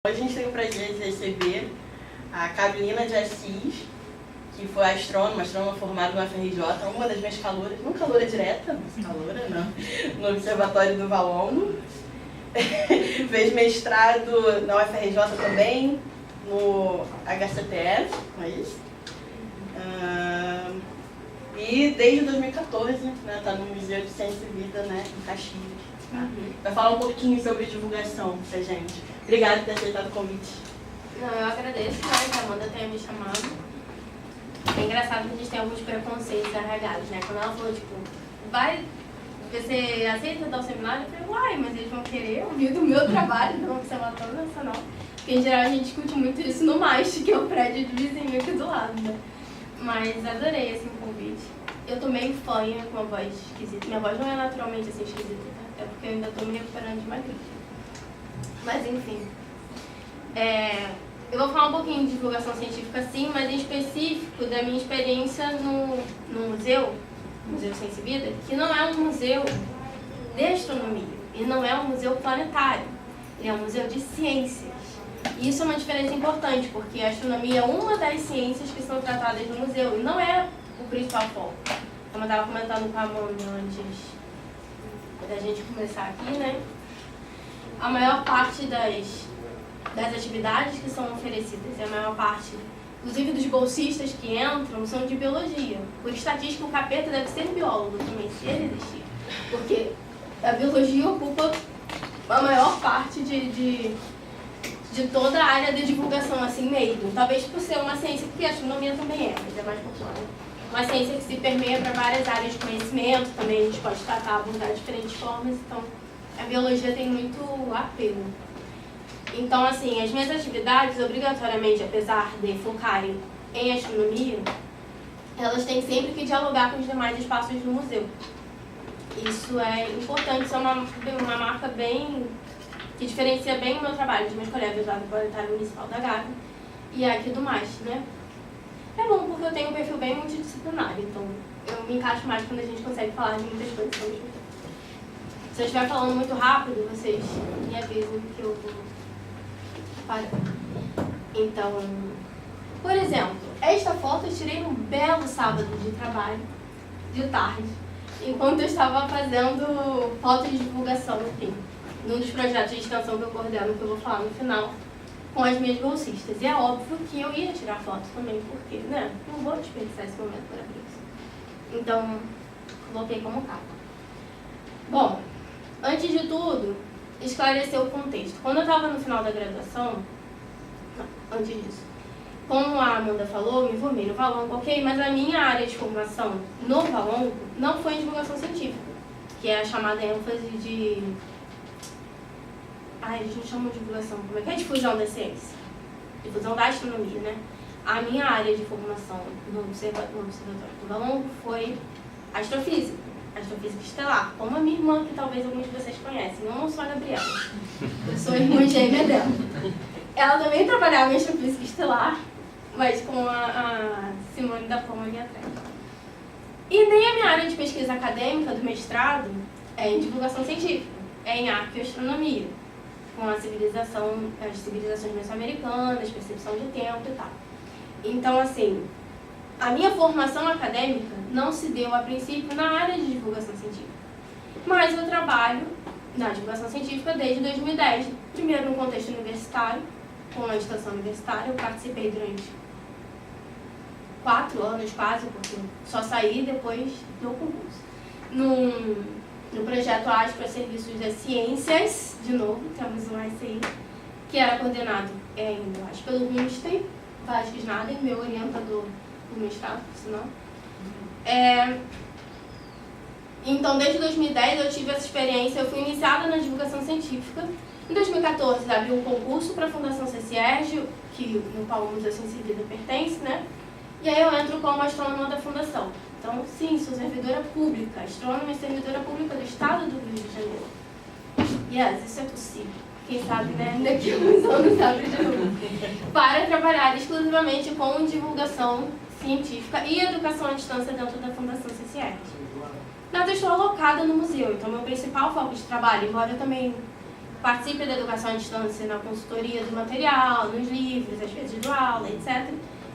Hoje a gente tem o prazer de receber a Carolina de Assis, que foi astrônoma formada no FRJ, uma das minhas calouras, não caloura direta, mas caloura não, no Observatório do Valongo. Fez mestrado na UFRJ também, no HCTF, não é isso? E desde 2014 está no Museu de Ciência e Vida, em Caxias. Vai falar um pouquinho sobre divulgação pra gente. Obrigada por ter aceitado o convite. Não, eu agradeço, que a Amanda tenha me chamado. É engraçado que a gente tem alguns preconceitos arraigados, Quando ela falou, você aceita dar o seminário? Eu falei, uai, mas eles vão querer ouvir do meu trabalho, não observatório nacional. Porque em geral a gente discute muito isso no MAST, que é o prédio do vizinho aqui do lado, Mas adorei esse convite. Eu tô meio fanha com a voz esquisita. Minha voz não é naturalmente assim esquisita, É porque eu ainda tô me recuperando de uma gripe. Mas enfim. Eu vou falar um pouquinho de divulgação científica sim, mas em específico da minha experiência no Museu Ciência e Vida, que não é um museu de astronomia, e não é um museu planetário, ele é um museu de ciências. E isso é uma diferença importante, porque a astronomia é uma das ciências que são tratadas no museu, e não é o principal foco. Como eu estava comentando com a Amanda antes da gente começar aqui, A maior parte das atividades que são oferecidas, e a maior parte, inclusive dos bolsistas que entram, são de biologia. Por estatística, o capeta deve ser biólogo também, se ele existir. Porque a biologia ocupa a maior parte de toda a área de divulgação, assim mesmo. Talvez por ser uma ciência, porque a astronomia também mas é mais popular. Uma ciência que se permeia para várias áreas de conhecimento, também a gente pode tratar, abordar de diferentes formas, então a biologia tem muito apelo. Então, assim, as minhas atividades, obrigatoriamente, apesar de focarem em astronomia, elas têm sempre que dialogar com os demais espaços do museu. Isso é importante, isso é uma marca bem que diferencia bem o meu trabalho dos meus colegas lá do Planetário Municipal da Gávea e aqui do MAST, É bom porque eu tenho um perfil bem multidisciplinar, então eu me encaixo mais quando a gente consegue falar de muitas coisas ao mesmo tempo. Se eu estiver falando muito rápido, vocês me avisam que eu vou parar. Então, por exemplo, esta foto eu tirei num belo sábado de trabalho, de tarde, enquanto eu estava fazendo fotos de divulgação, num dos projetos de extensão que eu coordeno, que eu vou falar no final, com as minhas bolsistas. E é óbvio que eu ia tirar foto também, porque, não vou desperdiçar esse momento para isso. Então, coloquei como capa. Bom, antes de tudo, esclarecer o contexto. Quando eu estava no final da graduação, antes disso, como a Amanda falou, me formei no Valongo, ok, mas a minha área de formação no Valongo não foi em divulgação científica, que é a chamada ênfase de... eles não chamam de divulgação, como é que é? Difusão da ciência. Difusão da astronomia, A minha área de formação no Observatório do Valongo foi astrofísica estelar, como a minha irmã, que talvez alguns de vocês conhecem. Eu não sou a Gabriela, eu sou a irmã gêmea dela. Ela também trabalhava em astrofísica estelar, mas com a Simone da Poma ali atrás. E nem a minha área de pesquisa acadêmica do mestrado é em divulgação científica, é em arqueoastronomia, com as civilizações mesoamericanas, percepção de tempo e tal. Então, assim, a minha formação acadêmica não se deu, a princípio, na área de divulgação científica. Mas eu trabalho na divulgação científica desde 2010. Primeiro no contexto universitário, com a extensão universitária. Eu participei durante 4 anos quase, porque só saí depois do concurso. No projeto AS para Serviços das Ciências, de novo, temos um ASCI, que era coordenado ainda, acho, pelo Winstein Vasquez Nader, meu orientador do mestrado, por sinal. Então, desde 2010 eu tive essa experiência, eu fui iniciada na divulgação científica. Em 2014 abriu um concurso para a Fundação CCERJ, no qual o Museu Ciência e Vida pertence, E aí eu entro como astrônoma da Fundação. Então, sim, sou servidora pública, astrônoma e servidora pública do Estado do Rio de Janeiro. Isso é possível. Quem sabe, daqui a uns anos abre de novo. Para trabalhar exclusivamente com divulgação científica e educação à distância dentro da Fundação CCERJ. Eu estou alocada no museu, então meu principal foco de trabalho, embora eu também participe da educação à distância na consultoria do material, nos livros, às vezes do aula, etc.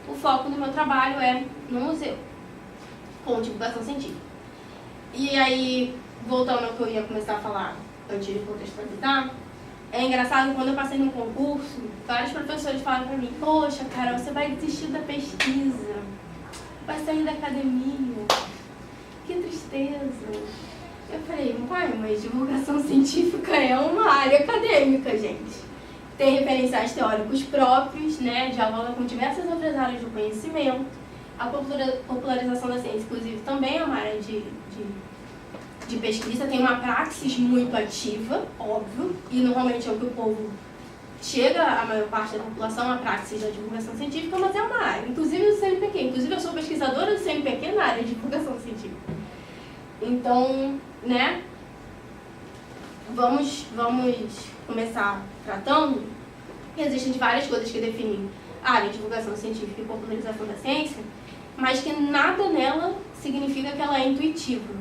O foco do meu trabalho é no museu, com divulgação científica. E aí, voltando ao que eu ia começar a falar antes de contextualizar, é engraçado, quando eu passei num concurso, vários professores falaram pra mim: poxa, Carol, você vai desistir da pesquisa, vai sair da academia, que tristeza. Eu falei: pai, mas divulgação científica é uma área acadêmica, gente. Tem referenciais teóricos próprios, né, dialoga com diversas outras áreas do conhecimento. A popularização da ciência, inclusive, também é uma área de pesquisa, tem uma praxis muito ativa, óbvio, e normalmente é o que o povo chega, a maior parte da população, a praxis da divulgação científica, mas é uma área, inclusive do CNPq. Inclusive, eu sou pesquisadora do CNPq na área de divulgação científica. Então, né, vamos começar tratando que existem várias coisas que definem a área de divulgação científica e popularização da ciência, mas que nada nela significa que ela é intuitiva.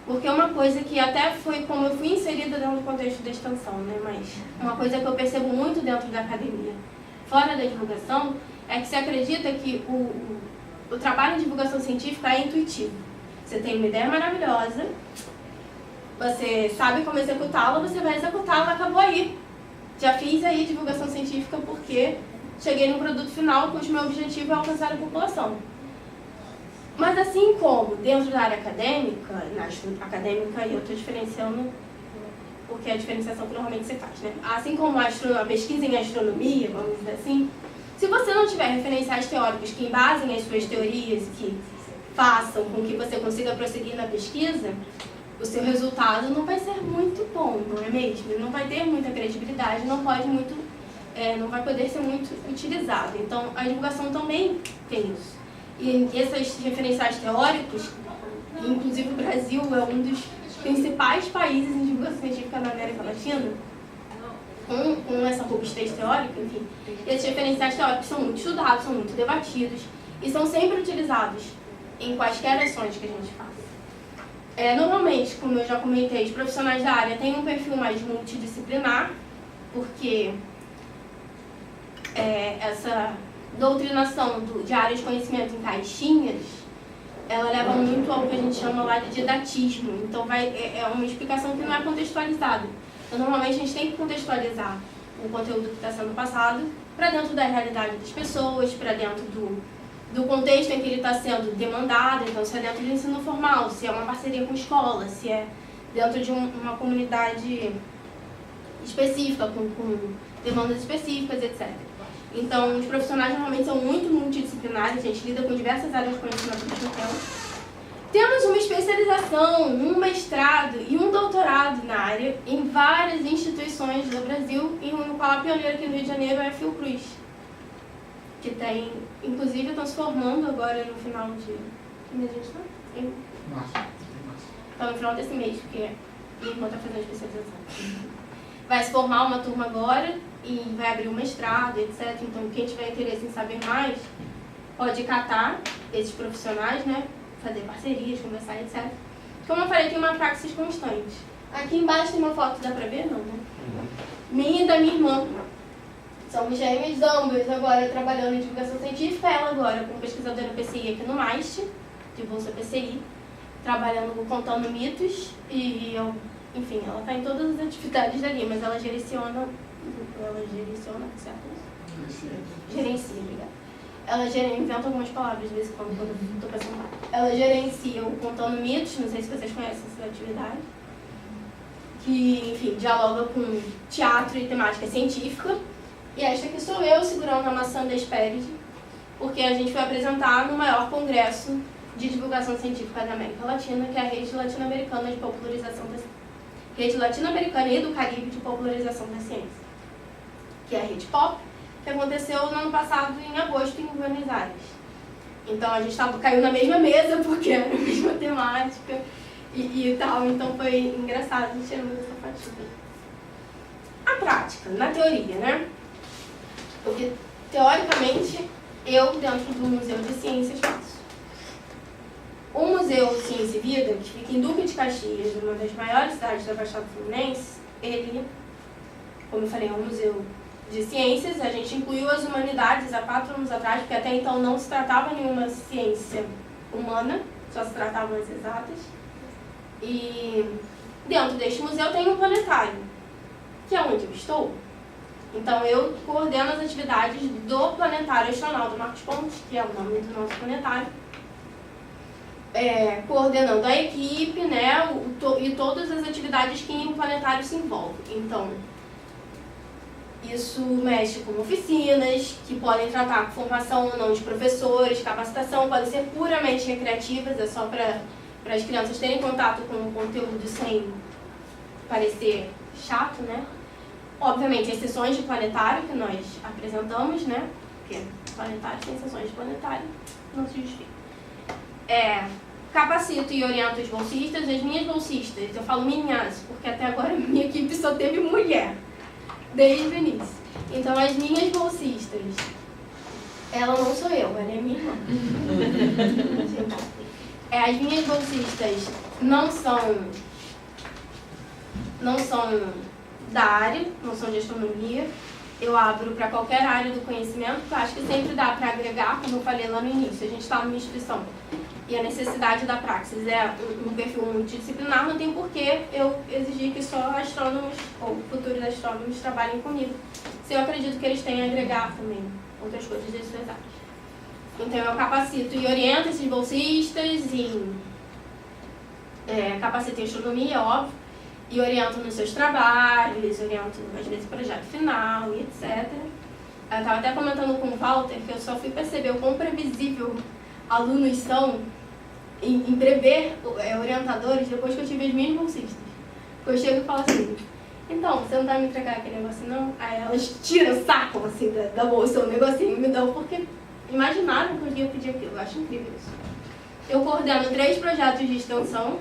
Porque uma coisa que até foi como eu fui inserida dentro do contexto da extensão, né? Mas uma coisa que eu percebo muito dentro da academia, fora da divulgação, é que se acredita que o trabalho de divulgação científica é intuitivo. Você tem uma ideia maravilhosa, você sabe como executá-la, você vai executá-la, acabou aí. Já fiz aí divulgação científica porque cheguei num produto final cujo meu objetivo é alcançar a população. Mas assim como dentro da área acadêmica, acadêmica eu estou diferenciando porque é a diferenciação que normalmente se faz, né? Assim como a pesquisa em astronomia, vamos dizer assim, se você não tiver referenciais teóricos que embasem as suas teorias, que façam com que você consiga prosseguir na pesquisa, o seu resultado não vai ser muito bom, não é mesmo? Não vai ter muita credibilidade, não vai poder ser muito utilizado. Então, a divulgação também tem isso. E esses referenciais teóricos, inclusive o Brasil é um dos principais países em divulgação científica na América Latina, com essa robustez teórica, enfim, esses referenciais teóricos são muito estudados, são muito debatidos e são sempre utilizados em quaisquer ações que a gente faz. Normalmente, como eu já comentei, os profissionais da área têm um perfil mais multidisciplinar, porque essa doutrinação de áreas de conhecimento em caixinhas, ela leva muito ao que a gente chama lá de didatismo. Então, é uma explicação que não é contextualizada. Então, normalmente, a gente tem que contextualizar o conteúdo que está sendo passado para dentro da realidade das pessoas, para dentro do contexto em que ele está sendo demandado. Então, se é dentro do ensino formal, se é uma parceria com escola, se é dentro de uma comunidade específica, com demandas específicas, etc. Então, os profissionais normalmente são muito multidisciplinares, a gente lida com diversas áreas de conhecimento ao mesmo tempo. Temos uma especialização, um mestrado e um doutorado na área em várias instituições do Brasil, e no qual a pioneira aqui no Rio de Janeiro é a Fiocruz, que tem, inclusive, estão se formando agora no final de... Que mês a gente está? Em março. Então, no final desse mês, porque minha irmã está fazendo especialização. Vai se formar uma turma agora e vai abrir um mestrado, etc. Então, quem tiver interesse em saber mais, pode catar esses profissionais, né? Fazer parcerias, conversar, etc. Como eu falei, tem uma praxis constante. Aqui embaixo tem uma foto, dá pra ver? Não, né? Minha e da minha irmã. Somos gêmeas, ambas agora trabalhando em divulgação científica, ela agora como pesquisadora PCI aqui no MAST, de Bolsa PCI, trabalhando contando mitos, e eu, enfim, ela está em todas as atividades dali, mas ela gerenciona, certo? Gerencia, obrigada. Ela inventa algumas palavras de vez em quando eu estou passando mal. Ela gerencia o Contando Mitos, não sei se vocês conhecem essa atividade, que, enfim, dialoga com teatro e temática científica. E esta aqui sou eu segurando a maçã da Hespéride, porque a gente foi apresentar no maior congresso de divulgação científica da América Latina, que é a Rede Latino-Americana de Popularização da Rede Latino-Americana e do Caribe de Popularização da Ciência, que é a Rede POP, que aconteceu no ano passado, em agosto, em Buenos Aires. Então, a gente caiu na mesma mesa, porque era a mesma temática e tal. Então, foi engraçado, a gente tirou essa fatia. A prática, na teoria, né? Porque, teoricamente, eu, dentro do Museu de Ciências, faço. O Museu Ciência e Vida, que fica em Duque de Caxias, uma das maiores cidades da Baixada Fluminense, ele como eu falei, é um museu de ciências. A gente incluiu as humanidades há 4 anos atrás, porque até então não se tratava nenhuma ciência humana, só se tratavam as exatas. E dentro deste museu tem um planetário, que é onde eu estou. Então eu coordeno as atividades do Planetário Astronauta Marcos Pontes, que é o nome do nosso planetário, coordenando a equipe, né, e todas as atividades que o planetário se envolve. Então, isso mexe com oficinas, que podem tratar com formação ou não de professores, capacitação, podem ser puramente recreativas, é só para as crianças terem contato com o conteúdo sem parecer chato, né? Obviamente, as sessões de planetário que nós apresentamos, né? Porque planetário sem sessões de planetário não se justifica. Capacito e oriento os bolsistas. As minhas bolsistas, eu falo minhas, porque até agora a minha equipe só teve mulher, desde o início. Então, as minhas bolsistas, ela não sou eu, ela é minha irmã. As minhas bolsistas não são da área, não são de astronomia. Eu abro para qualquer área do conhecimento, porque eu acho que sempre dá para agregar, como eu falei lá no início. A gente está numa instituição e a necessidade da praxis é um perfil multidisciplinar, não tem porquê eu exigir que só astrônomos ou futuros astrônomos trabalhem comigo, se eu acredito que eles têm a agregar também outras coisas das suas áreas. Então eu capacito e oriento esses bolsistas em capacito em astronomia, óbvio, e oriento nos seus trabalhos, oriento às vezes projeto final e etc. Eu estava até comentando com o Walter que eu só fui perceber o quão previsível alunos são em prever orientadores depois que eu tive as minhas bolsistas. Eu chego e falo assim, então, você não vai me entregar aquele negócio não? Aí elas tiram, sacam assim da bolsa um negocinho e me dão, porque imaginaram que eu ia pedir aquilo. Eu acho incrível isso. Eu coordeno 3 projetos de extensão.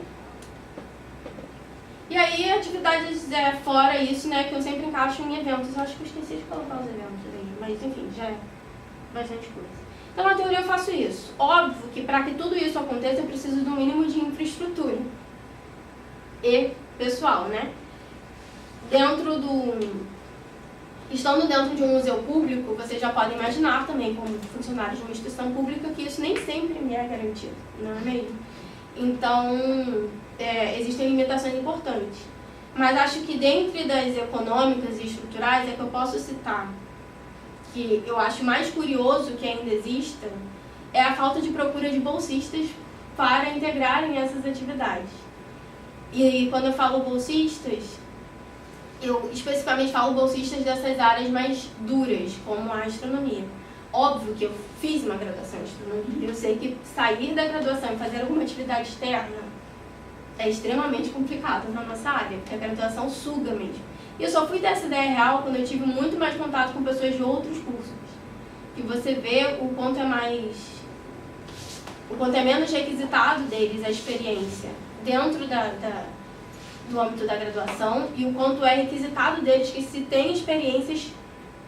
E aí, atividades fora isso, né, que eu sempre encaixo em eventos. Eu acho que eu esqueci de colocar os eventos aí, mas enfim, já é bastante coisa. Então, na teoria, eu faço isso. Óbvio que para que tudo isso aconteça, eu preciso de um mínimo de infraestrutura e pessoal, né? Estando dentro de um museu público, vocês já podem imaginar também, como funcionários de uma instituição pública, que isso nem sempre me é garantido, não é mesmo? Então, existem limitações importantes. Mas acho que dentre das econômicas e estruturais é que eu posso citar que eu acho mais curioso que ainda exista é a falta de procura de bolsistas para integrarem essas atividades. E quando eu falo bolsistas, eu especificamente falo bolsistas dessas áreas mais duras, como a astronomia. Óbvio que eu fiz uma graduação em astronomia, eu sei que sair da graduação e fazer alguma atividade externa é extremamente complicado na nossa área, porque a graduação suga mesmo. E eu só fui ter essa ideia real quando eu tive muito mais contato com pessoas de outros cursos. Que você vê o quanto é menos requisitado deles a experiência dentro do âmbito da graduação e o quanto é requisitado deles que se tem experiências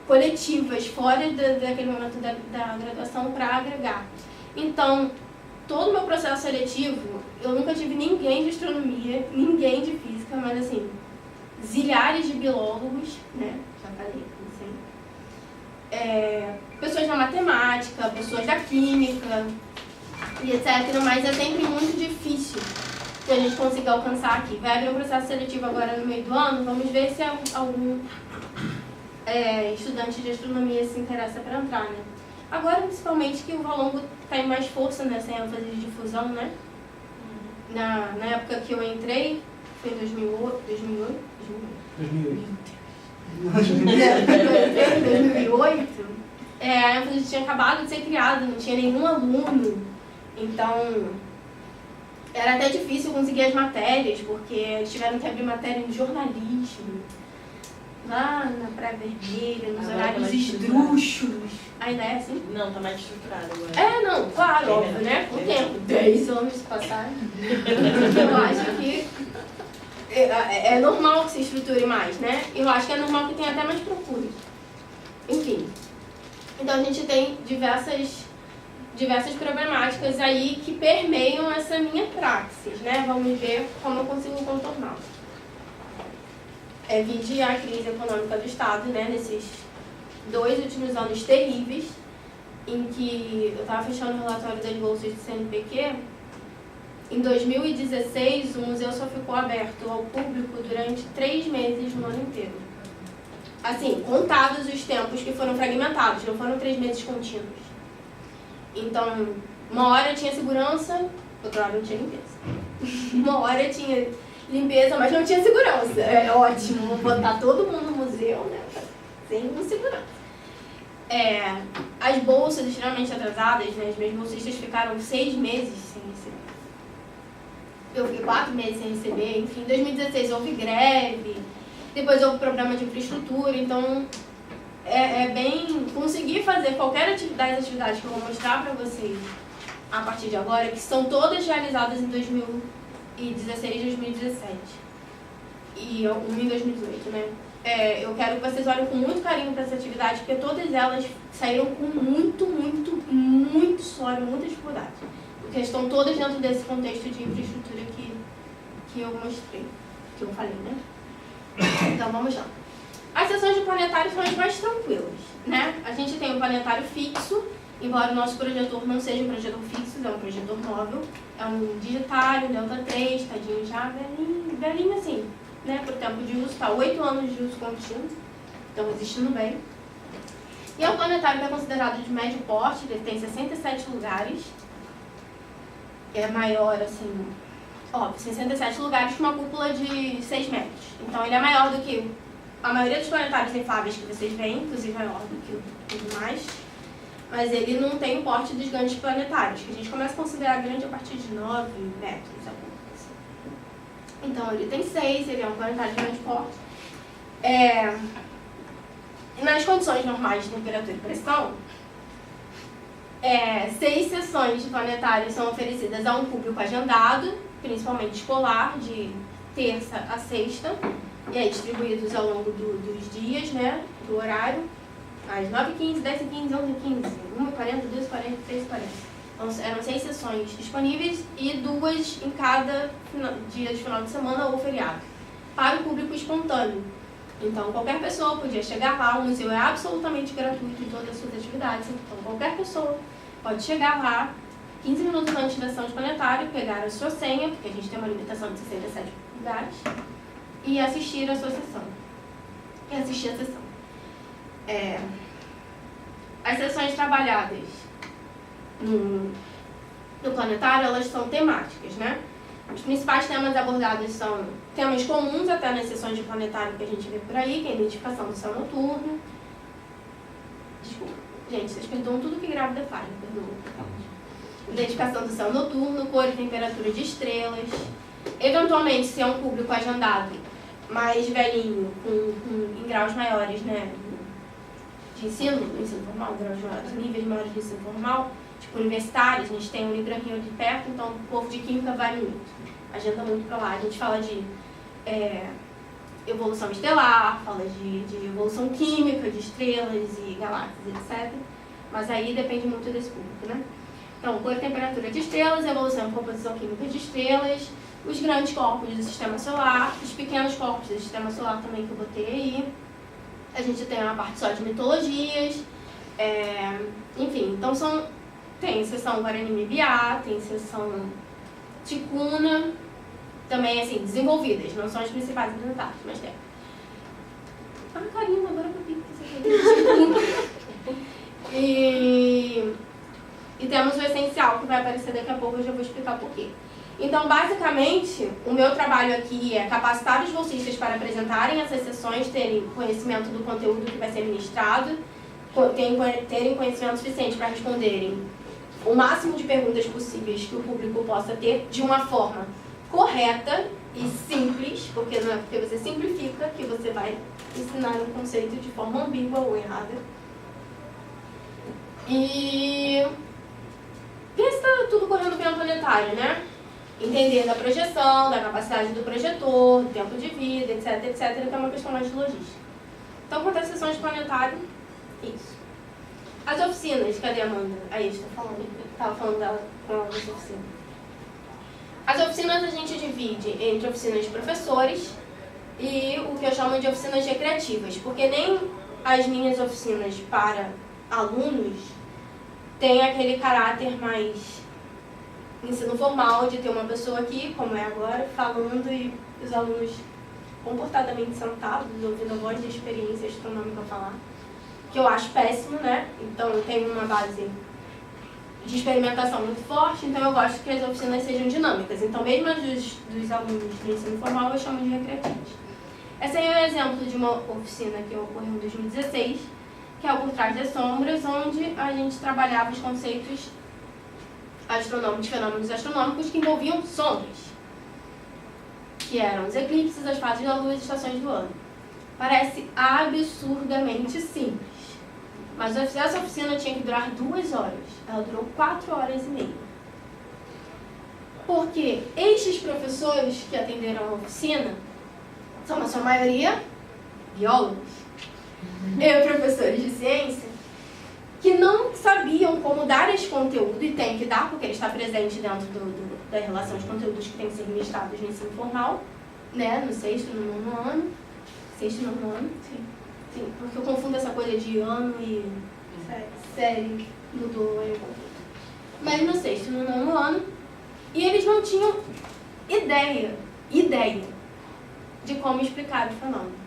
coletivas fora daquele momento da graduação para agregar. Então, todo o meu processo seletivo, eu nunca tive ninguém de astronomia, ninguém de física, mas assim, zilhares de biólogos, né? Já falei, assim. Pessoas da matemática, pessoas da química, e etc. Mas é sempre muito difícil que a gente consiga alcançar aqui. Vai haver um processo seletivo agora no meio do ano, vamos ver se algum estudante de astronomia se interessa para entrar, né? Agora, principalmente, que o Valongo está em mais força nessa ênfase de difusão, né? Na época que eu entrei, foi em 2008. 2008, a ênfase tinha acabado de ser criada, não tinha nenhum aluno. Então, era até difícil conseguir as matérias, porque eles tiveram que abrir matéria em jornalismo, lá na Praia Vermelha, nos horários esdrúxulos. Ainda é assim? Não, tá mais estruturado agora. Não, claro, óbvio, né? Com o tempo. 10 anos se passaram. Eu acho que é normal que se estruture mais, né? Eu acho que é normal que tenha até mais procura. Enfim. Então a gente tem diversas problemáticas aí que permeiam essa minha praxis, né? Vamos ver como eu consigo contorná-la. vide a crise econômica do Estado, né, nesses 2 últimos anos terríveis, em que eu estava fechando o relatório das bolsas do CNPq. Em 2016, o museu só ficou aberto ao público durante 3 meses no ano inteiro. Assim, contados os tempos que foram fragmentados, não foram 3 meses contínuos. Então, uma hora tinha segurança, outra hora não tinha limpeza. Uma hora tinha limpeza, mas não tinha segurança. É ótimo, vou botar todo mundo no museu, né, sem segurança. As bolsas extremamente atrasadas, né, as minhas bolsistas ficaram 6 meses sem receber. Eu fiquei 4 meses sem receber, enfim, em 2016 houve greve, depois houve problema de infraestrutura, então bem conseguir fazer qualquer atividade que eu vou mostrar para vocês a partir de agora, que são todas realizadas em 2016 e 2017 e uma em 2018, né? Eu quero que vocês olhem com muito carinho para essa atividade, porque todas elas saíram com muito suor, muita dificuldade. Porque estão todas dentro desse contexto de infraestrutura que eu mostrei, que eu falei, né? Então vamos lá. As sessões de planetário são as mais tranquilas, né? A gente tem um planetário fixo, embora o nosso projetor não seja um projetor fixo, é um projetor móvel. É um digitário, Delta 3, tadinho já, velhinho assim, né? Por tempo de uso, tá 8 anos de uso contínuo, então resistindo bem. E é um planetário que é considerado de médio porte, ele tem 67 lugares. É maior, assim, óbvio, 67 lugares com uma cúpula de 6 metros. Então ele é maior do que a maioria dos planetários infláveis que vocês veem, inclusive maior do que os demais. Mas ele não tem o porte dos grandes planetários, que a gente começa a considerar grande a partir de 9 metros. Então ele tem 6, ele é um planetário de grande porte. Nas condições normais de temperatura e pressão, 6 sessões de planetário são oferecidas a um público agendado, principalmente escolar, de terça a sexta, e aí distribuídos ao longo dos dias, né, do horário, às 9h15, 10h15, 11h15, 1h40, 2h40, 3h40. Então eram 6 sessões disponíveis e 2 em cada dia de final de semana ou feriado, para o público espontâneo. Então qualquer pessoa podia chegar lá, o museu é absolutamente gratuito em todas as suas atividades, então qualquer pessoa pode chegar lá 15 minutos antes da sessão de planetário, pegar a sua senha, porque a gente tem uma limitação de 67 lugares, e assistir a sua sessão. E assistir a sessão. As sessões trabalhadas no planetário, elas são temáticas, né? Os principais temas abordados são temas comuns até nas sessões de planetário que a gente vê por aí, que é a identificação do céu noturno. Desculpa, gente, vocês perdoam tudo que grávida faz, perdoam. Identificação do céu noturno, cor e temperatura de estrelas. Eventualmente, se é um público agendado mais velhinho, em graus maiores, né, de ensino formal, graus maiores, níveis maiores de ensino formal, tipo universitários, a gente tem o Libra Rio de perto, então o povo de química vai muito, agenda muito pra lá. A gente fala de evolução estelar, fala de evolução química, de estrelas e galáxias, etc. Mas aí depende muito desse público, né? Então, cor e temperatura de estrelas, evolução e composição química de estrelas, os grandes corpos do sistema solar, os pequenos corpos do sistema solar também que eu botei aí. A gente tem uma parte só de mitologias, enfim, então tem sessão Guarani-Biá, tem sessão Ticuna, também assim, desenvolvidas, não são as principais apresentadas, mas tem. Caramba, agora eu vi que e temos o essencial, que vai aparecer daqui a pouco, eu já vou explicar por quê. Então, basicamente, o meu trabalho aqui é capacitar os bolsistas para apresentarem essas sessões, terem conhecimento do conteúdo que vai ser ministrado, terem conhecimento suficiente para responderem o máximo de perguntas possíveis que o público possa ter de uma forma correta e simples, porque não é porque você simplifica que você vai ensinar um conceito de forma ambígua ou errada. E ver se está tudo correndo bem no planetário, né? Entender da projeção, da capacidade do projetor, do tempo de vida, etc, etc, que é uma questão mais de logística. Então, quanto às sessões de planetário, isso. As oficinas, cadê a Amanda? Aí, estava falando dela com a oficina. As oficinas a gente divide entre oficinas de professores, e o que eu chamo de oficinas recreativas, porque nem as minhas oficinas para alunos têm aquele caráter mais ensino formal, de ter uma pessoa aqui, como é agora, falando e os alunos comportadamente sentados, ouvindo a voz de experiência astronômica falar, que eu acho péssimo, né? Então eu tenho uma base de experimentação muito forte, então eu gosto que as oficinas sejam dinâmicas. Então mesmo as dos alunos do ensino formal eu chamo de recreativas. Esse aí é um exemplo de uma oficina que ocorreu em 2016, que é o Por Trás das Sombras, onde a gente trabalhava os conceitos astronômicos, fenômenos astronômicos que envolviam sombras, que eram os eclipses, as fases da Lua e as estações do ano. Parece absurdamente simples, mas essa oficina tinha que durar 2 horas. Ela durou 4 horas e meia. Porque estes professores que atenderam a oficina são, na sua maioria, biólogos e professores de ciência, que não sabiam como dar esse conteúdo, e tem que dar, porque ele está presente dentro da relação de conteúdos que tem que ser ministrados no ensino formal, né, no 6º, no 9º ano. 6º e 9º ano? Sim, porque eu confundo essa coisa de ano e série, mudou aí um pouco. Mas no 6º e no 9º ano, e eles não tinham ideia de como explicar o fenômeno.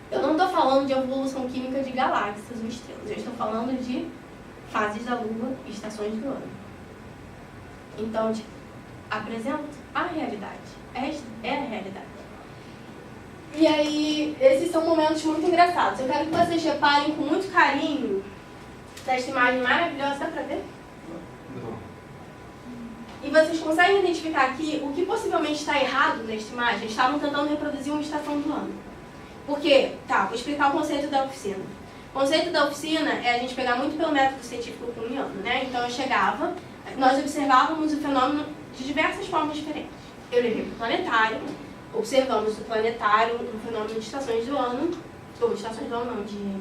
Eu não estou falando de evolução química de galáxias ou estrelas, eu estou falando de fases da Lua e estações do ano. Então, apresento a realidade. Esta é a realidade. E aí, esses são momentos muito engraçados. Eu quero que vocês reparem com muito carinho nesta imagem maravilhosa. Dá pra ver? Não. E vocês conseguem identificar aqui o que possivelmente está errado nesta imagem? Eles estavam tentando reproduzir uma estação do ano. Porque, vou explicar o conceito da oficina. O conceito da oficina é a gente pegar muito pelo método científico cunhiano, né? Então eu chegava, nós observávamos o fenômeno de diversas formas diferentes. Eu levei para o planetário, observamos o planetário, um fenômeno de estações do ano, ou de estações do ano não, de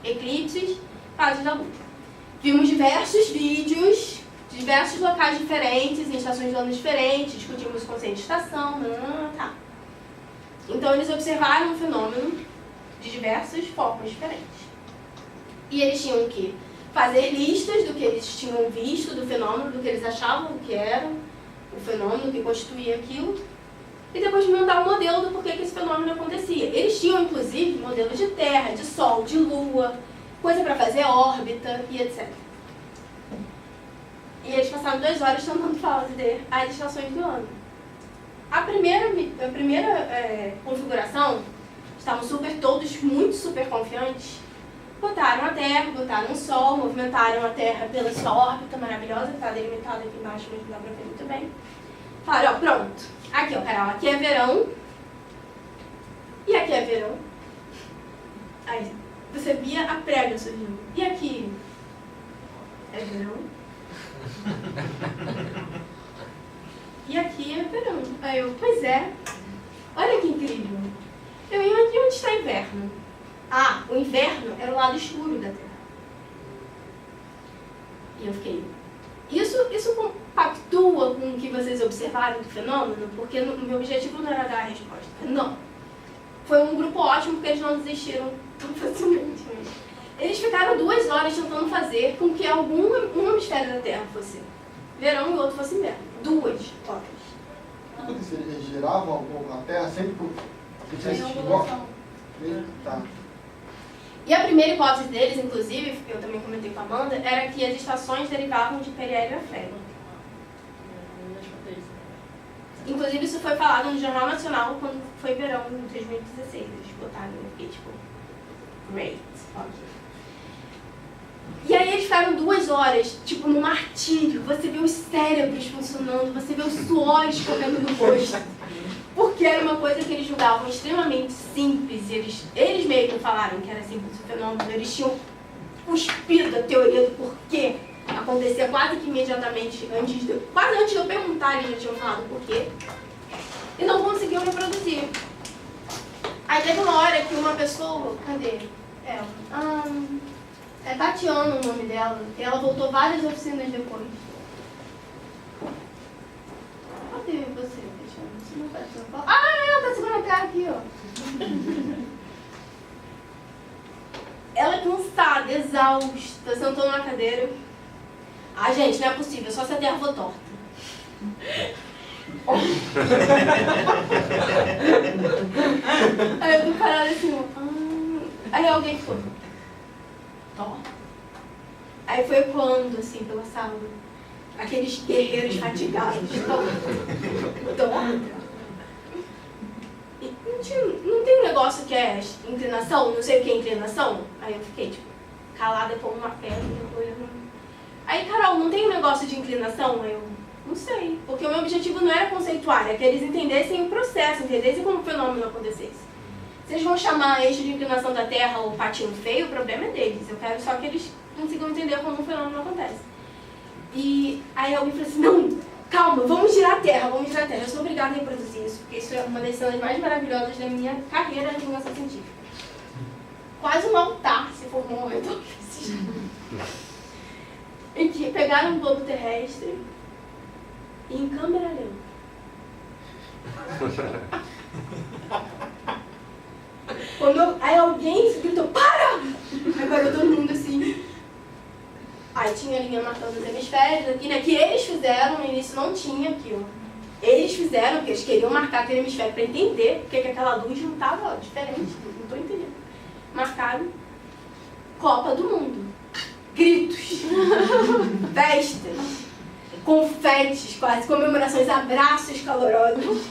eclipses, fases da Lua. Vimos diversos vídeos, de diversos locais diferentes, em estações do ano diferentes, discutimos o conceito de estação, Então eles observaram um fenômeno de diversas formas diferentes. E eles tinham que fazer listas do que eles tinham visto do fenômeno, do que eles achavam que era o fenômeno que constituía aquilo, e depois montar um modelo do porquê que esse fenômeno acontecia. Eles tinham, inclusive, modelos de Terra, de Sol, de Lua, coisa para fazer órbita e etc. E eles passaram 2 horas tentando fazer as estações do ano. A primeira configuração, estavam todos muito super confiantes, botaram a Terra, botaram o Sol, movimentaram a Terra pela sua órbita maravilhosa, que está delimitada aqui embaixo, mas não dá para ver muito bem. Falaram, pronto, aqui, Carol, aqui é verão, e aqui é verão. Aí você via a prega surgindo. E aqui é verão. E aqui é verão. Aí eu, pois é, olha que incrível. Eu ia onde está inverno? O inverno era o lado escuro da Terra. E eu fiquei, isso compactua com o que vocês observaram do fenômeno? Porque o meu objetivo não era dar a resposta. Não. Foi um grupo ótimo porque eles não desistiram tão facilmente. Eles ficaram 2 horas tentando fazer com que um hemisfério da Terra fosse verão e o outro fosse inverno. 2 horas. O que acontecia? Eles giravam a Terra sempre por... Tá. E a primeira hipótese deles, inclusive, eu também comentei com a Amanda, era que as estações derivavam de periélio e afélio. Inclusive, isso foi falado no Jornal Nacional quando foi verão em 2016. Eles botaram, eu fiquei tipo, great, ok. E aí eles ficaram 2 horas, tipo, no martírio. Você vê os cérebros funcionando, você vê os suores correndo no rosto. Porque era uma coisa que eles julgavam extremamente simples. Eles mesmos falaram que era simples o fenômeno. Eles tinham cuspido a teoria do porquê. Acontecia quase que imediatamente, quase antes de eu perguntar, eles já tinham falado o porquê. E não conseguiam reproduzir. Aí teve uma hora que uma pessoa... Cadê ela? É Tatiana o nome dela. E ela voltou várias oficinas depois. Cadê você? Você não pode falar. Ah, ela tá segurando a cara aqui, ó. Ela cansada, exausta, sentou numa cadeira. Ah, gente, não é possível, só se a terra for torta. Aí eu tô parada assim, aí alguém foi. Torta. Aí foi ecoando assim pela sala. Aqueles guerreiros fatigados. Torta. Não tem um negócio que é inclinação? Não sei o que é inclinação? Aí eu fiquei, tipo, calada como uma pedra, olhando. Aí, Carol, não tem um negócio de inclinação? Aí eu, não sei. Porque o meu objetivo não era conceituar, era que eles entendessem o processo, entendessem como o fenômeno acontecesse. Se eles vão chamar eixo de inclinação da Terra ou patinho feio, o problema é deles. Eu quero só que eles consigam entender como o fenômeno acontece. E aí alguém falou assim, não, calma, vamos girar a Terra, vamos girar a Terra. Eu sou obrigada a reproduzir isso, porque isso é uma das cenas mais maravilhosas da minha carreira na divulgação científica. Quase um altar se formou ao redor desses. Em que pegaram um globo terrestre e em câmera lenta. Aí alguém gritou, para! Aí parou todo mundo assim. Aí tinha a linha marcando os hemisférios aqui, né? Que eles fizeram, no início não tinha aquilo. Eles fizeram, porque eles queriam marcar aquele hemisfério para entender porque que aquela luz não estava diferente. Não estou entendendo. Marcaram Copa do Mundo. Gritos. Festas. Confetes, quase. Comemorações, abraços calorosos.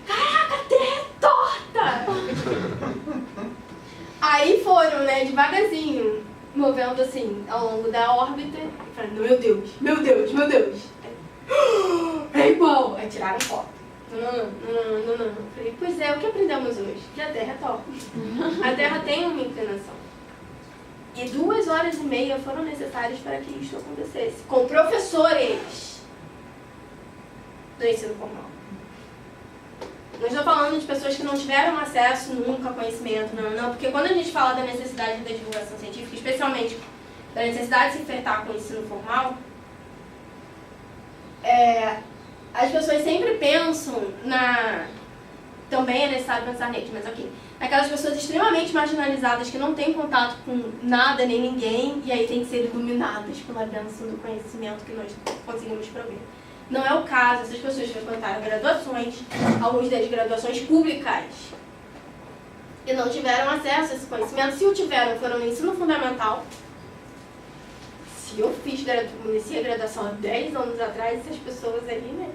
Caraca, a Terra é torta! Aí foram, né, devagarzinho, movendo assim, ao longo da órbita, e falando, meu Deus, meu Deus, meu Deus. É igual. Aí tiraram foto. Não. Falei, pois é, o que aprendemos hoje? Que a Terra é torta. A Terra tem uma inclinação. E 2 horas e meia foram necessárias para que isso acontecesse. Com professores do ensino formal. Não estou falando de pessoas que não tiveram acesso nunca a conhecimento, não. Porque quando a gente fala da necessidade da divulgação científica, especialmente da necessidade de se ofertar com o ensino formal, as pessoas sempre pensam também é necessário pensar neles, mas ok. Naquelas pessoas extremamente marginalizadas que não têm contato com nada nem ninguém e aí têm que ser iluminadas pela bênção do conhecimento que nós conseguimos prover. Não é o caso, essas pessoas frequentaram graduações, algumas delas graduações públicas, e não tiveram acesso a esse conhecimento. Se o tiveram, foram no ensino fundamental. Se eu iniciei a graduação há 10 anos atrás, essas pessoas aí, né?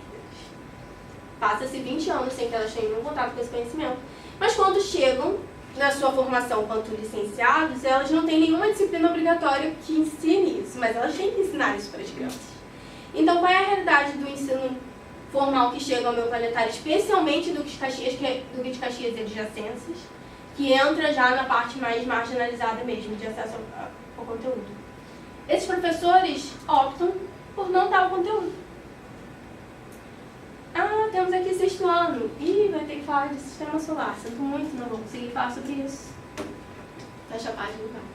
Passa-se 20 anos sem que elas tenham nenhum contato com esse conhecimento. Mas quando chegam na sua formação quanto licenciados, elas não têm nenhuma disciplina obrigatória que ensine isso, mas elas têm que ensinar isso para as crianças. Então, qual é a realidade do ensino formal que chega ao meu planetário, especialmente do de Caxias e adjacências, que entra já na parte mais marginalizada mesmo, de acesso ao conteúdo? Esses professores optam por não dar o conteúdo. Ah, temos aqui 6º ano. Ih, vai ter que falar de sistema solar. Sinto muito, não vou conseguir falar sobre isso. Fecha a página do carro.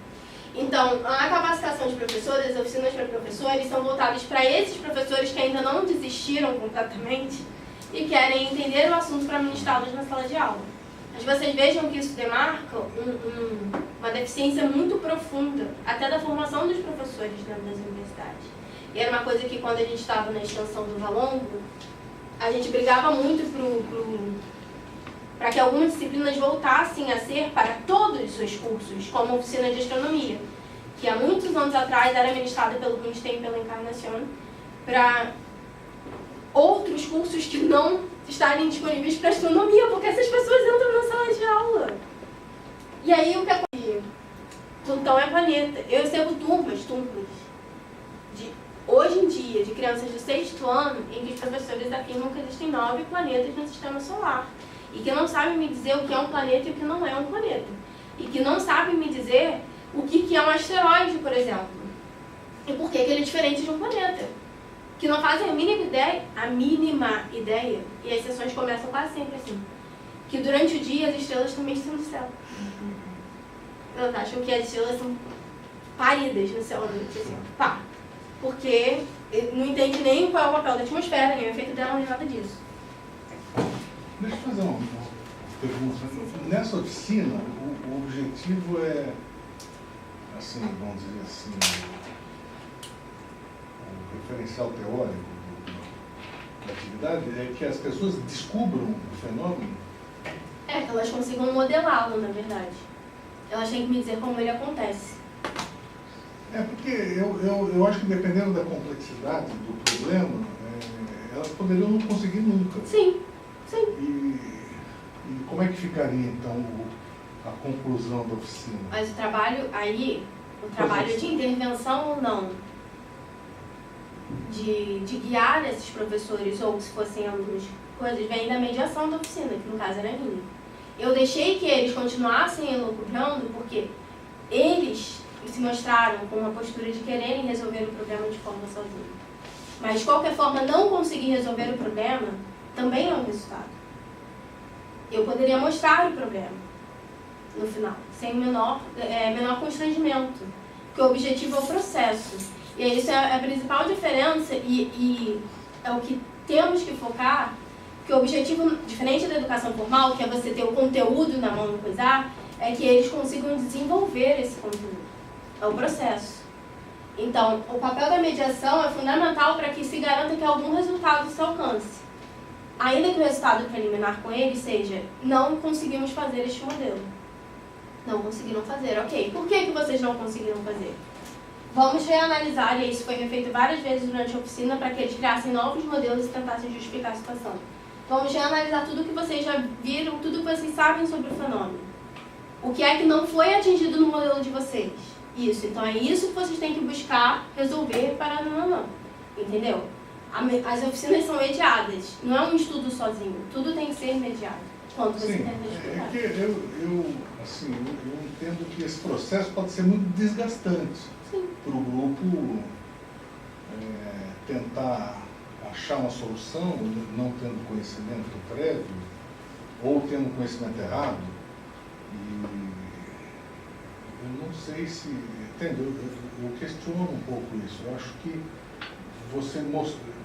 Então, a capacitação de professores, as oficinas para professores, são voltadas para esses professores que ainda não desistiram completamente e querem entender o assunto para ministrá-los na sala de aula. Mas vocês vejam que isso demarca uma deficiência muito profunda, até da formação dos professores dentro das universidades. E era uma coisa que, quando a gente estava na extensão do Valongo, a gente brigava muito para que algumas disciplinas voltassem a ser para todos os seus cursos, como a oficina de astronomia, que há muitos anos atrás era ministrada pelo Bunstein e pela Encarnacion, para outros cursos que não estarem disponíveis para astronomia, porque essas pessoas entram na sala de aula. E aí o que acontece? Plutão é planeta. Eu recebo turmas hoje em dia, de crianças do 6º ano, em que os professores afirmam que existem 9 planetas no sistema solar. E que não sabem me dizer o que é um planeta e o que não é um planeta. E que não sabem me dizer o que é um asteroide, por exemplo. E por que ele é diferente de um planeta. Que não fazem a mínima ideia, e as sessões começam quase sempre assim, que durante o dia as estrelas também estão no céu. Elas acham que as estrelas são paridas no céu à noite, assim, pá. porque não entende nem qual é o papel da atmosfera, nem o efeito dela, nem nada disso. Deixa eu fazer uma pergunta. Nessa oficina, o objetivo é, assim, vamos dizer assim, o referencial teórico da atividade é que as pessoas descubram o fenômeno? É, que elas consigam modelá-lo, na verdade. Elas têm que me dizer como ele acontece. É porque eu acho que dependendo da complexidade do problema, elas poderiam não conseguir nunca. Sim, sim. E como é que ficaria, então, a conclusão da oficina? Mas o trabalho aí, o trabalho de intervenção ou não, de guiar esses professores, ou se fossem alunos, coisas, vem da mediação da oficina, que no caso era minha. Eu deixei que eles continuassem elucubrando porque eles se mostraram com uma postura de quererem resolver o problema de forma sozinha. Mas, de qualquer forma, não conseguir resolver o problema também é um resultado. Eu poderia mostrar o problema no final, sem menor constrangimento, porque o objetivo é o processo. E aí, isso é a principal diferença e é o que temos que focar, que o objetivo, diferente da educação formal, que é você ter o conteúdo na mão do coisar, é que eles consigam desenvolver esse conteúdo. É o processo. Então, o papel da mediação é fundamental para que se garanta que algum resultado se alcance. Ainda que o resultado preliminar com ele seja, não conseguimos fazer este modelo. Não conseguiram fazer, ok. Por que vocês não conseguiram fazer? Vamos reanalisar, e isso foi feito várias vezes durante a oficina, para que eles criassem novos modelos e tentassem justificar a situação. Vamos reanalisar tudo que vocês já viram, tudo que vocês sabem sobre o fenômeno. O que é que não foi atingido no modelo de vocês? Isso, então é isso que vocês têm que buscar resolver para não. Entendeu? As oficinas são mediadas, não é um estudo sozinho, tudo tem que ser mediado. Quando você Sim, tenta explicar. é que eu entendo que esse processo pode ser muito desgastante para o grupo tentar achar uma solução, não tendo conhecimento prévio, ou tendo conhecimento errado. E eu não sei se... Entende? Eu questiono um pouco isso. Eu acho que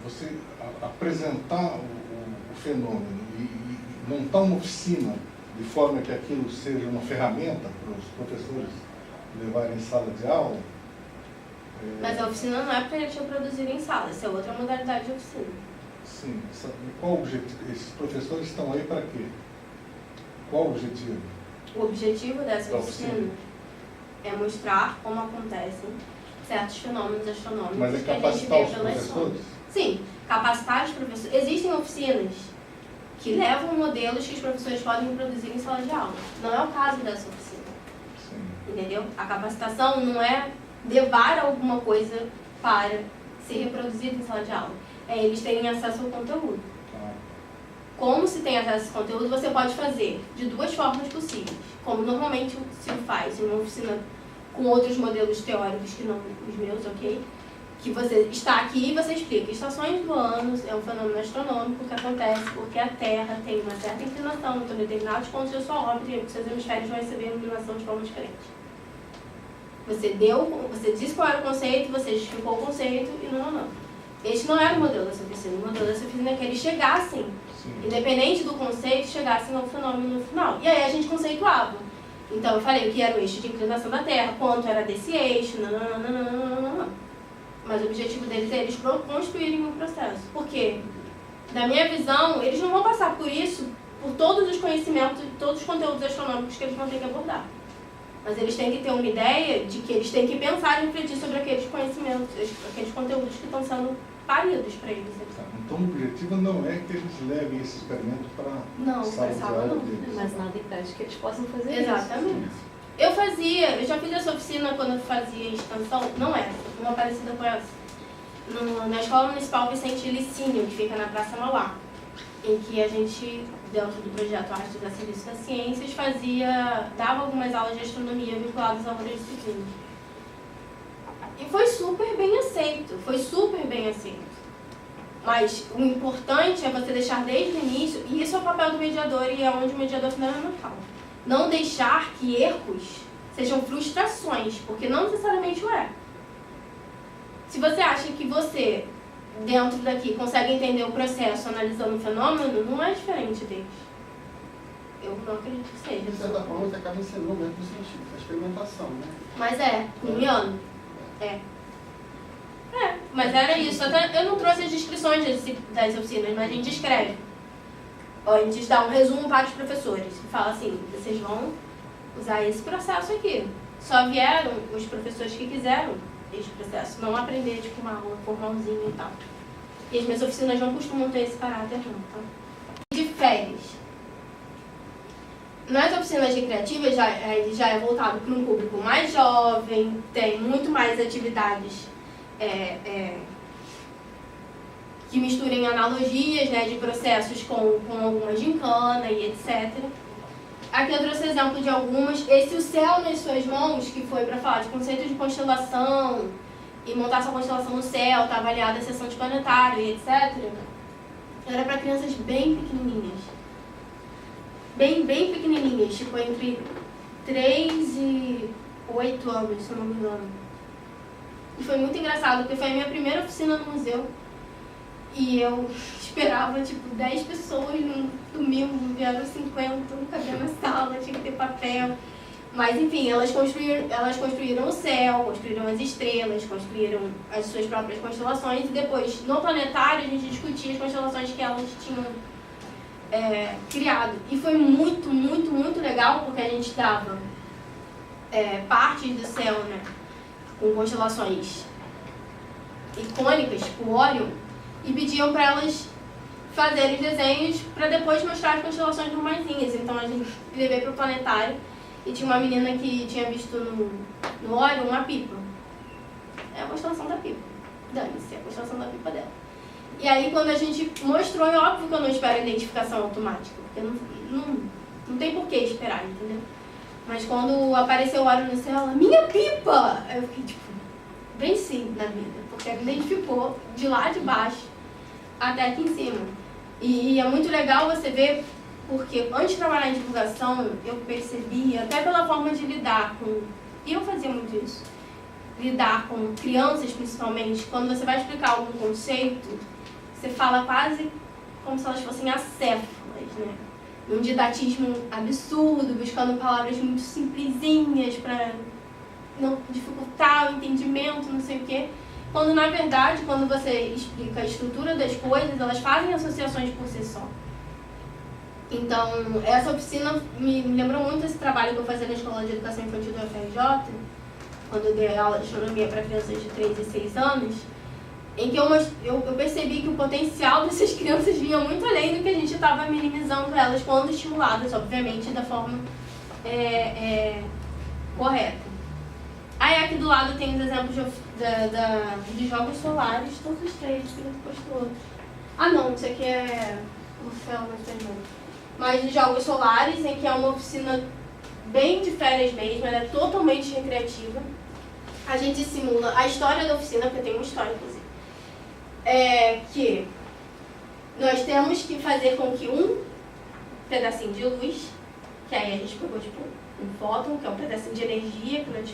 você apresentar o fenômeno e montar uma oficina de forma que aquilo seja uma ferramenta para os professores levarem em sala de aula. Mas a oficina não é para eles reproduzirem em sala, isso é outra modalidade de oficina. Sim, qual o objetivo? Esses professores estão aí para quê? Qual o objetivo? O objetivo dessa oficina é mostrar como acontecem certos fenômenos astronômicos. Mas é que a gente capacitar vê os pelas professores? sondas. Sim, capacitar os professores. Existem oficinas que levam modelos que os professores podem produzir em sala de aula. Não é o caso dessa oficina. Sim. Entendeu? A capacitação não é levar alguma coisa para ser reproduzida em sala de aula. É eles terem acesso ao conteúdo. Tá. Como se tem acesso ao conteúdo, você pode fazer de duas formas possíveis. Como normalmente se faz em uma oficina com outros modelos teóricos que não os meus, ok? Que você está aqui e você explica. Estações do ano é um fenômeno astronômico que acontece porque a Terra tem uma certa inclinação, então determinados pontos da sua órbita e seus hemisférios vão receber inclinação de forma diferente. Você disse qual era o conceito, você justificou o conceito e não. Este não era o modelo dessa oficina. O modelo dessa oficina é que eles chegassem, independente do conceito, chegassem ao fenômeno no final. E aí a gente conceituava. Então eu falei o que era o eixo de inclinação da Terra, quanto era desse eixo, não. Mas o objetivo deles é eles construírem um processo. Porque, na minha visão, eles não vão passar por isso, por todos os conhecimentos, todos os conteúdos astronômicos que eles vão ter que abordar. Mas eles têm que ter uma ideia de que eles têm que pensar e refletir sobre aqueles conhecimentos, aqueles conteúdos que estão sendo paridos para eles. Tá. Então o objetivo não é que eles levem esse experimento para Não, para sala não. deles. Mas nada impede que eles possam fazer isso. Exatamente. Eu já fiz essa oficina quando eu fazia extensão, não essa, uma parecida com essa, na Escola Municipal Vicente Licínio, que fica na Praça Mauá, em que a gente, dentro do projeto Arte da Serviço das Ciências, dava algumas aulas de astronomia vinculadas à hora disciplina. E foi super bem aceito. Mas o importante é você deixar desde o início, e isso é o papel do mediador e é onde o mediador é fundamental. Não deixar que erros sejam frustrações, porque não necessariamente o é. Se você acha que você, dentro daqui, consegue entender o processo analisando o fenômeno, não é diferente deles. Eu não acredito que seja. De certa forma, você acaba ensinando o método científico, a experimentação, né? Mas Miano. Mas era isso. Até eu não trouxe as descrições das oficinas, mas a gente escreve. A gente dá um resumo para os professores. E fala assim, vocês vão usar esse processo aqui. Só vieram os professores que quiseram esse processo. Não aprender, tipo, uma aula formalzinha e tal. E as minhas oficinas não costumam ter esse caráter, não, tá? De férias. Nas oficinas recreativas, ele já é voltado para um público mais jovem, tem muito mais atividades que misturem analogias, né, de processos com alguma gincana e etc. Aqui eu trouxe exemplo de algumas. Esse O Céu nas Suas Mãos, que foi para falar de conceito de constelação e montar sua constelação no céu, tá avaliada a seção de planetário e etc. Era para crianças bem pequenininhas. Bem pequenininhas, tipo entre 3 e 8 anos, se eu não me engano. E foi muito engraçado, porque foi a minha primeira oficina no museu. E eu esperava, tipo, 10 pessoas num domingo, vieram 50, não cabia na sala, tinha que ter papel. Mas, enfim, elas construíram o céu, construíram as estrelas, construíram as suas próprias constelações. E depois, no planetário, a gente discutia as constelações que elas tinham criado. E foi muito, muito, muito legal, porque a gente dava partes do céu, né, com constelações icônicas, tipo Órion, e pediam para elas fazerem desenhos para depois mostrar as constelações normaisinhas. Então a gente levei para o planetário e tinha uma menina que tinha visto no Órion uma pipa. É a constelação da pipa. Dane-se, é a constelação da pipa dela. E aí quando a gente mostrou, é óbvio que eu não espero identificação automática, porque não tem por que esperar, entendeu? Mas quando apareceu o Órion no céu, ela, minha pipa! Eu fiquei tipo, venci na vida, porque ela identificou de lá de baixo até aqui em cima. E é muito legal você ver, porque antes de trabalhar em divulgação, eu percebi, até pela forma de lidar com... E eu fazia muito isso. Lidar com crianças, principalmente, quando você vai explicar algum conceito, você fala quase como se elas fossem acéfalas, né? Um didatismo absurdo, buscando palavras muito simplesinhas para não dificultar o entendimento, não sei o quê. Quando, na verdade, quando você explica a estrutura das coisas, elas fazem associações por si só. Então, essa oficina me lembrou muito esse trabalho que eu fazia na Escola de Educação Infantil do UFRJ, quando eu dei aula de astronomia para crianças de 3 e 6 anos, em que eu percebi que o potencial dessas crianças vinha muito além do que a gente estava minimizando elas quando estimuladas, obviamente, da forma correta. Aí aqui do lado tem os exemplos de jogos solares, todos os três, que ele postou outros. Ah não, isso aqui é o céu, mas de jogos solares, em que é uma oficina bem de férias mesmo, ela é totalmente recreativa. A gente simula a história da oficina, porque tem uma história, inclusive. Que nós temos que fazer com que um pedacinho de luz, que aí a gente pegou tipo um fóton, que é um pedacinho de energia, que nós,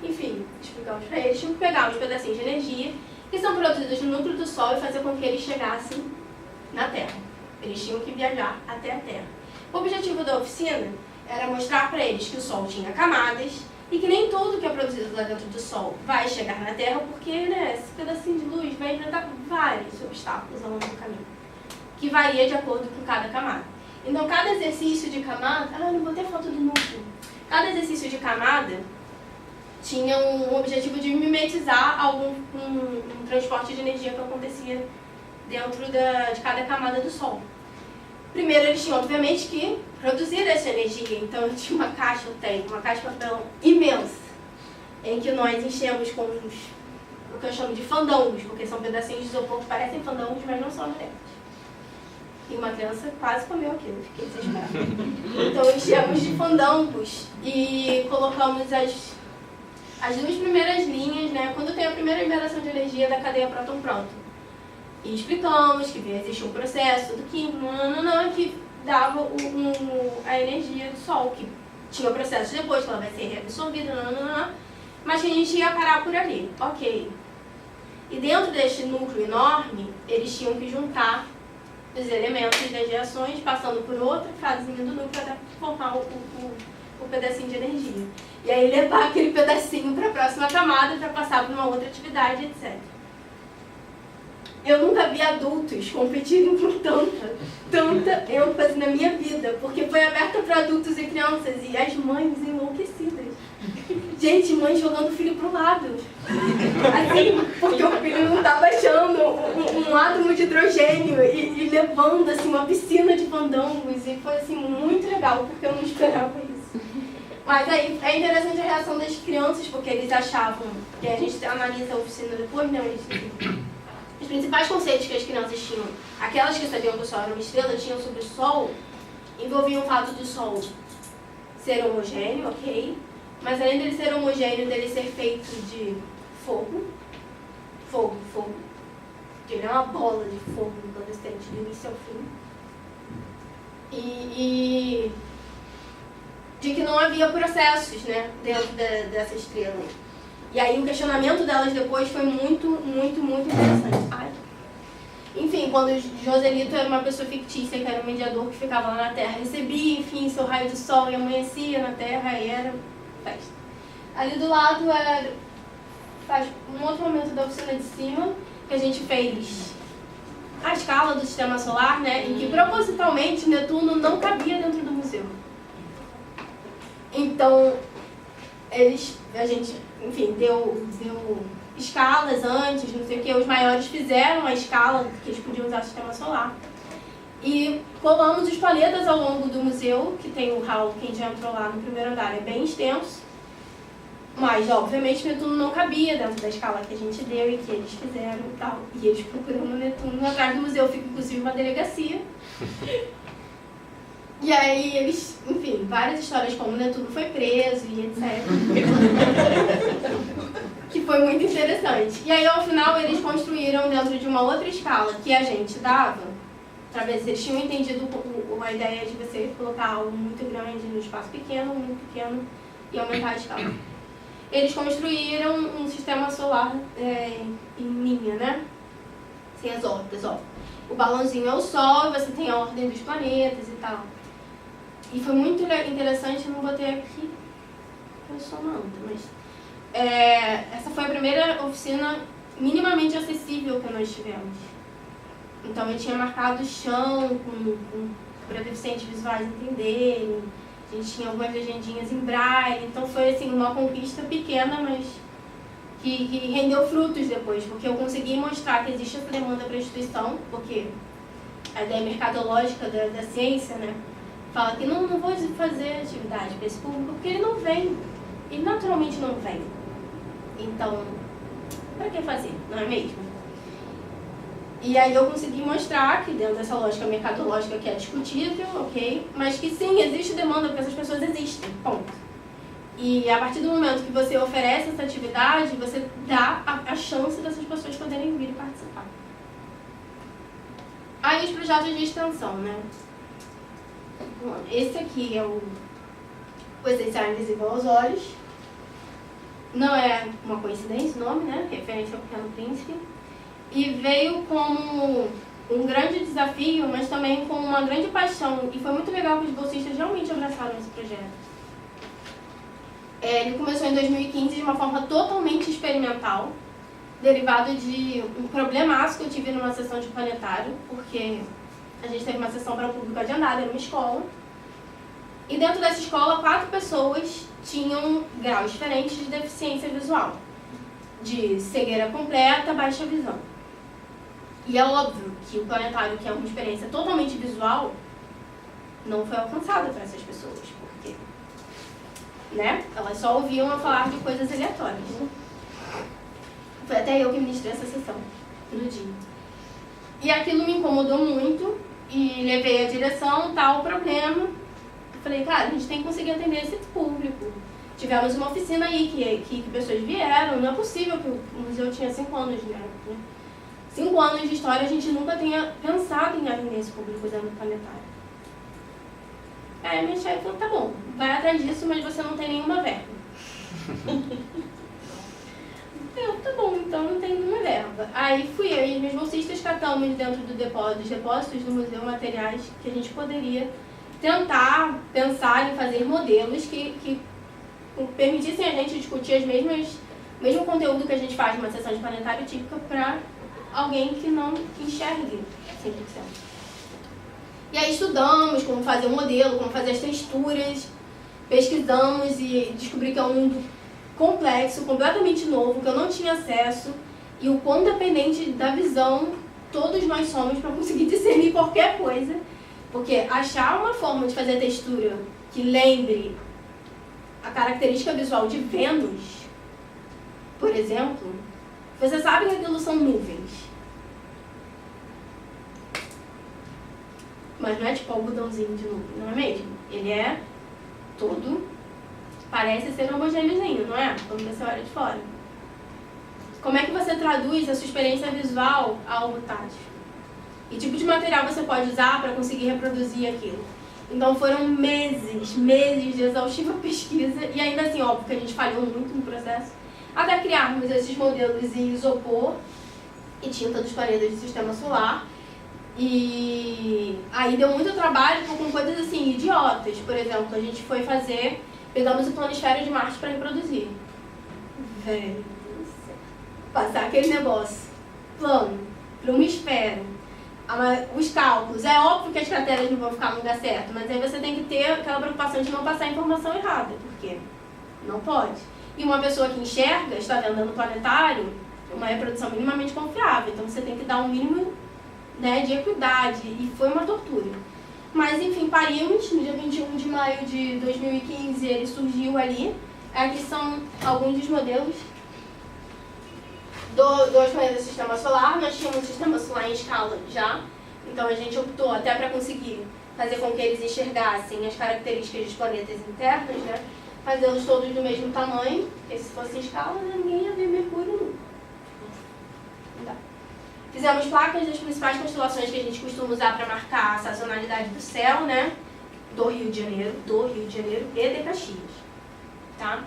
enfim, explicamos para eles, tinham que pegar uns pedacinhos de energia que são produzidos no núcleo do Sol e fazer com que eles chegassem na Terra. Eles tinham que viajar até a Terra. O objetivo da oficina era mostrar para eles que o Sol tinha camadas e que nem tudo que é produzido lá dentro do Sol vai chegar na Terra, porque, né, esse pedacinho de luz vai enfrentar vários obstáculos ao longo do caminho, que varia de acordo com cada camada. Então, cada exercício de camada... Ah, não botei foto do núcleo. Cada exercício de camada tinha um objetivo de mimetizar um transporte de energia que acontecia dentro de cada camada do Sol. Primeiro, eles tinham, obviamente, que produzir essa energia. Então, eu tinha uma caixa de papel imensa, em que nós enchemos com o que eu chamo de fandangos, porque são pedacinhos de isopor que parecem fandangos, mas não são diretos. E uma criança quase comeu aquilo, fiquei desesperada. Então, enchemos de fandangos e colocamos as duas primeiras linhas, né? Quando tem a primeira liberação de energia da cadeia próton-próton. E explicamos que existe um processo do químico, que dava a energia do Sol, que tinha o processo depois, que ela vai ser reabsorvida, mas que a gente ia parar por ali. Ok. E dentro deste núcleo enorme, eles tinham que juntar os elementos das reações, passando por outra fasezinha do núcleo até formar o pedacinho de energia. E aí levar aquele pedacinho para a próxima camada para passar para uma outra atividade, etc. Eu nunca vi adultos competirem com tanta ênfase na minha vida, porque foi aberta para adultos e crianças e as mães enlouquecidas. Gente, mãe jogando o filho pro lado. Assim, porque o filho não estava achando um átomo de hidrogênio e levando assim, uma piscina de fandangos. E foi assim, muito legal, porque eu não esperava isso. Mas aí é interessante a reação das crianças, porque eles achavam, que a gente analisa a oficina depois, né? Os principais conceitos que as crianças tinham, aquelas que sabiam que o Sol era uma estrela, tinham sobre o Sol, envolviam o fato do Sol ser homogêneo, ok? Mas além dele ser homogêneo, dele ser feito de fogo, que ele é uma bola de fogo incandescente do início ao fim, e de que não havia processos, né, dentro dessa estrela. E aí o questionamento delas depois foi muito interessante. Ai. Enfim, quando Joselito era uma pessoa fictícia, que era um mediador que ficava lá na Terra, recebia, enfim, seu raio do Sol e amanhecia na Terra e era festa. Ali do lado faz um outro momento da oficina de cima, que a gente fez a escala do Sistema Solar, né, em que propositalmente Netuno não cabia dentro do museu. Então, a gente, enfim, deu escalas antes, não sei o que, os maiores fizeram a escala que eles podiam usar o Sistema Solar. E colamos os planetas ao longo do museu, que tem o hall, quem já entrou lá no primeiro andar, é bem extenso. Mas, obviamente, Netuno não cabia dentro da escala que a gente deu e que eles fizeram e tal. E eles procurando Netuno. Atrás do museu fica, inclusive, uma delegacia. E aí eles, enfim, várias histórias como Netuno foi preso e etc. Que foi muito interessante. E aí, ao final, eles construíram dentro de uma outra escala que a gente dava. Talvez eles tinham entendido a ideia de você colocar algo muito grande no espaço pequeno, muito pequeno, e aumentar a escala. Eles construíram um sistema solar em linha, né? Sem as órbitas, ó. O balãozinho é o Sol, você tem a ordem dos planetas e tal. E foi muito interessante, eu não botei aqui, eu sou uma anta, mas... essa foi a primeira oficina minimamente acessível que nós tivemos. Então eu tinha marcado o chão para deficientes visuais entenderem, a gente tinha algumas legendinhas em braille, então foi assim, uma conquista pequena, mas que rendeu frutos depois, porque eu consegui mostrar que existe essa demanda para a instituição, porque a ideia mercadológica da ciência, né, fala que não vou fazer atividade para esse público, porque ele não vem, ele naturalmente não vem. Então, para que fazer, não é mesmo? E aí eu consegui mostrar que dentro dessa lógica mercadológica que é discutível, ok? Mas que sim, existe demanda porque essas pessoas existem, ponto. E a partir do momento que você oferece essa atividade, você dá a chance dessas pessoas poderem vir e participar. Aí os projetos de extensão, né? Esse aqui é o Essencial Invisível aos Olhos. Não é uma coincidência o nome, né? Referência ao Pequeno Príncipe. E veio como um grande desafio, mas também com uma grande paixão. E foi muito legal que os bolsistas realmente abraçaram esse projeto. Ele começou em 2015 de uma forma totalmente experimental, derivado de um problemaço que eu tive numa sessão de planetário, porque a gente teve uma sessão para o público agendada, era uma escola. E dentro dessa escola, 4 pessoas tinham graus diferentes de deficiência visual. De cegueira completa a baixa visão. E é óbvio que o planetário, que é uma experiência totalmente visual, não foi alcançada para essas pessoas, porque, né, elas só ouviam a falar de coisas aleatórias. Foi até eu que ministrei essa sessão, no dia. E aquilo me incomodou muito, e levei a direção, tal problema. Eu falei, cara, a gente tem que conseguir atender esse público. Tivemos uma oficina aí que pessoas vieram, não é possível que o museu tinha 5 anos, né? 5 anos de história, a gente nunca tenha pensado em atender esse público dentro do planetário. Aí minha chefe falou, tá bom, vai atrás disso, mas você não tem nenhuma verba. Eu, tá bom, então não tem nenhuma verba. precisava. Aí fui eu e meus bolsistas catamos dentro dos depósitos do museu materiais que a gente poderia tentar pensar em fazer modelos que permitissem a gente discutir o mesmo conteúdo que a gente faz numa sessão de planetário típica para alguém que não enxergue 100%. E aí estudamos como fazer o modelo, como fazer as texturas, pesquisamos e descobri que é um mundo complexo, completamente novo, que eu não tinha acesso, e o quão dependente da visão todos nós somos para conseguir discernir qualquer coisa, porque achar uma forma de fazer textura que lembre a característica visual de Vênus, por exemplo, você sabe que aquilo são nuvens. Mas não é tipo algodãozinho de nuvem, não é mesmo? Ele é todo, parece ser homogêneozinho, não é? Quando você olha de fora. Como é que você traduz a sua experiência visual a algo tátil? Que tipo de material você pode usar para conseguir reproduzir aquilo? Então foram meses de exaustiva pesquisa, e ainda assim, óbvio que a gente falhou muito no processo, até criarmos esses modelos em isopor e tinta dos planetas do sistema solar. E aí deu muito trabalho com coisas assim, idiotas. Por exemplo, a gente foi pegamos o planisfério de Marte para reproduzir. Velho, passar aquele negócio plano para uma esfera, os cálculos, é óbvio que as crateras não vão ficar no lugar certo, mas aí você tem que ter aquela preocupação de não passar a informação errada, porque não pode. E uma pessoa que enxerga, está vendo no planetário, uma reprodução minimamente confiável, então você tem que dar um mínimo, né, de equidade, e foi uma tortura. Mas enfim, parimos no dia 21 de maio de 2015, ele surgiu ali. Aqui são alguns dos modelos dos planetas do sistema solar. Nós tínhamos um sistema solar em escala já, então a gente optou até para conseguir fazer com que eles enxergassem as características dos planetas internos, né, fazê-los todos do mesmo tamanho, porque se fosse em escala, né, ninguém ia ver Mercúrio nunca. Tá. Fizemos placas das principais constelações que a gente costuma usar para marcar a sazonalidade do céu, né? Do Rio de Janeiro e de Caxias, tá?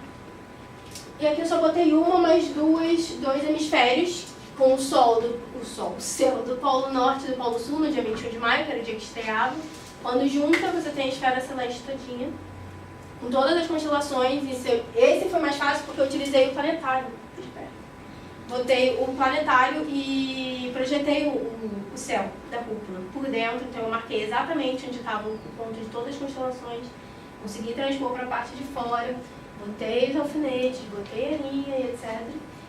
E aqui eu só botei uma, mas dois hemisférios, com o céu do Polo Norte e do Polo Sul, no dia 21 de maio, que era o dia que estreava. Quando junta, você tem a esfera celeste todinha, com todas as constelações. Esse foi mais fácil porque eu utilizei o planetário. Botei o planetário e projetei o céu da cúpula por dentro, então eu marquei exatamente onde estava o ponto de todas as constelações, consegui transpor para a parte de fora, botei os alfinetes, botei a linha e etc.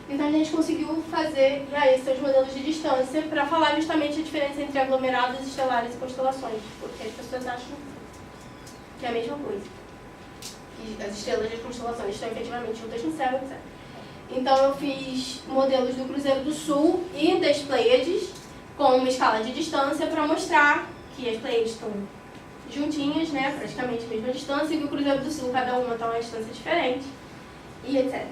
Então a gente conseguiu fazer, e aí, esses são os modelos de distância, para falar justamente a diferença entre aglomerados estelares e constelações, porque as pessoas acham que é a mesma coisa, que as estrelas e as constelações estão efetivamente juntas no céu, etc. Então eu fiz modelos do Cruzeiro do Sul e das Pleiades com uma escala de distância para mostrar que as Pleiades estão juntinhas, né, praticamente a mesma distância, e que o Cruzeiro do Sul, cada uma está a uma distância diferente, e etc.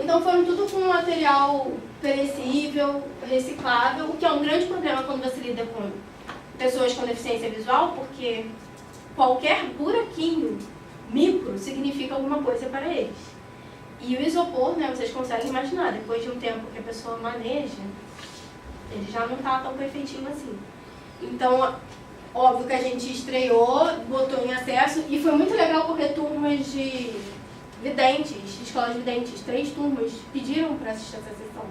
Então foram tudo com material perecível, reciclável, o que é um grande problema quando você lida com pessoas com deficiência visual, porque qualquer buraquinho micro significa alguma coisa para eles. E o isopor, né, vocês conseguem imaginar, depois de um tempo que a pessoa maneja, ele já não está tão perfeitinho assim. Então, óbvio que a gente estreou, botou em acesso, e foi muito legal porque turmas de videntes, escolas de videntes, 3 turmas, pediram para assistir essa sessão.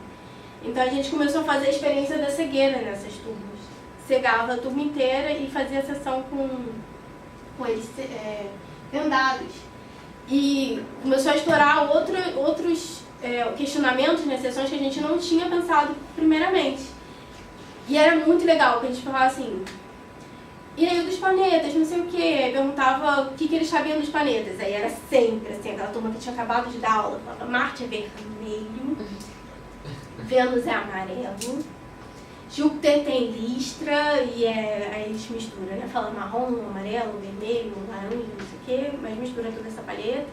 Então a gente começou a fazer a experiência da cegueira nessas turmas. Cegava a turma inteira e fazia a sessão com eles vendados. E começou a explorar outros questionamentos nas sessões que a gente não tinha pensado primeiramente. E era muito legal, porque a gente falava assim, e aí dos planetas, não sei o quê, perguntava o que eles sabiam dos planetas. Aí era sempre assim, aquela turma que tinha acabado de dar aula, falava, Marte é vermelho, Vênus é amarelo, Júpiter tem listra, e aí eles misturam, né? Fala marrom, amarelo, vermelho, laranja, não sei o quê, mas mistura toda essa palheta.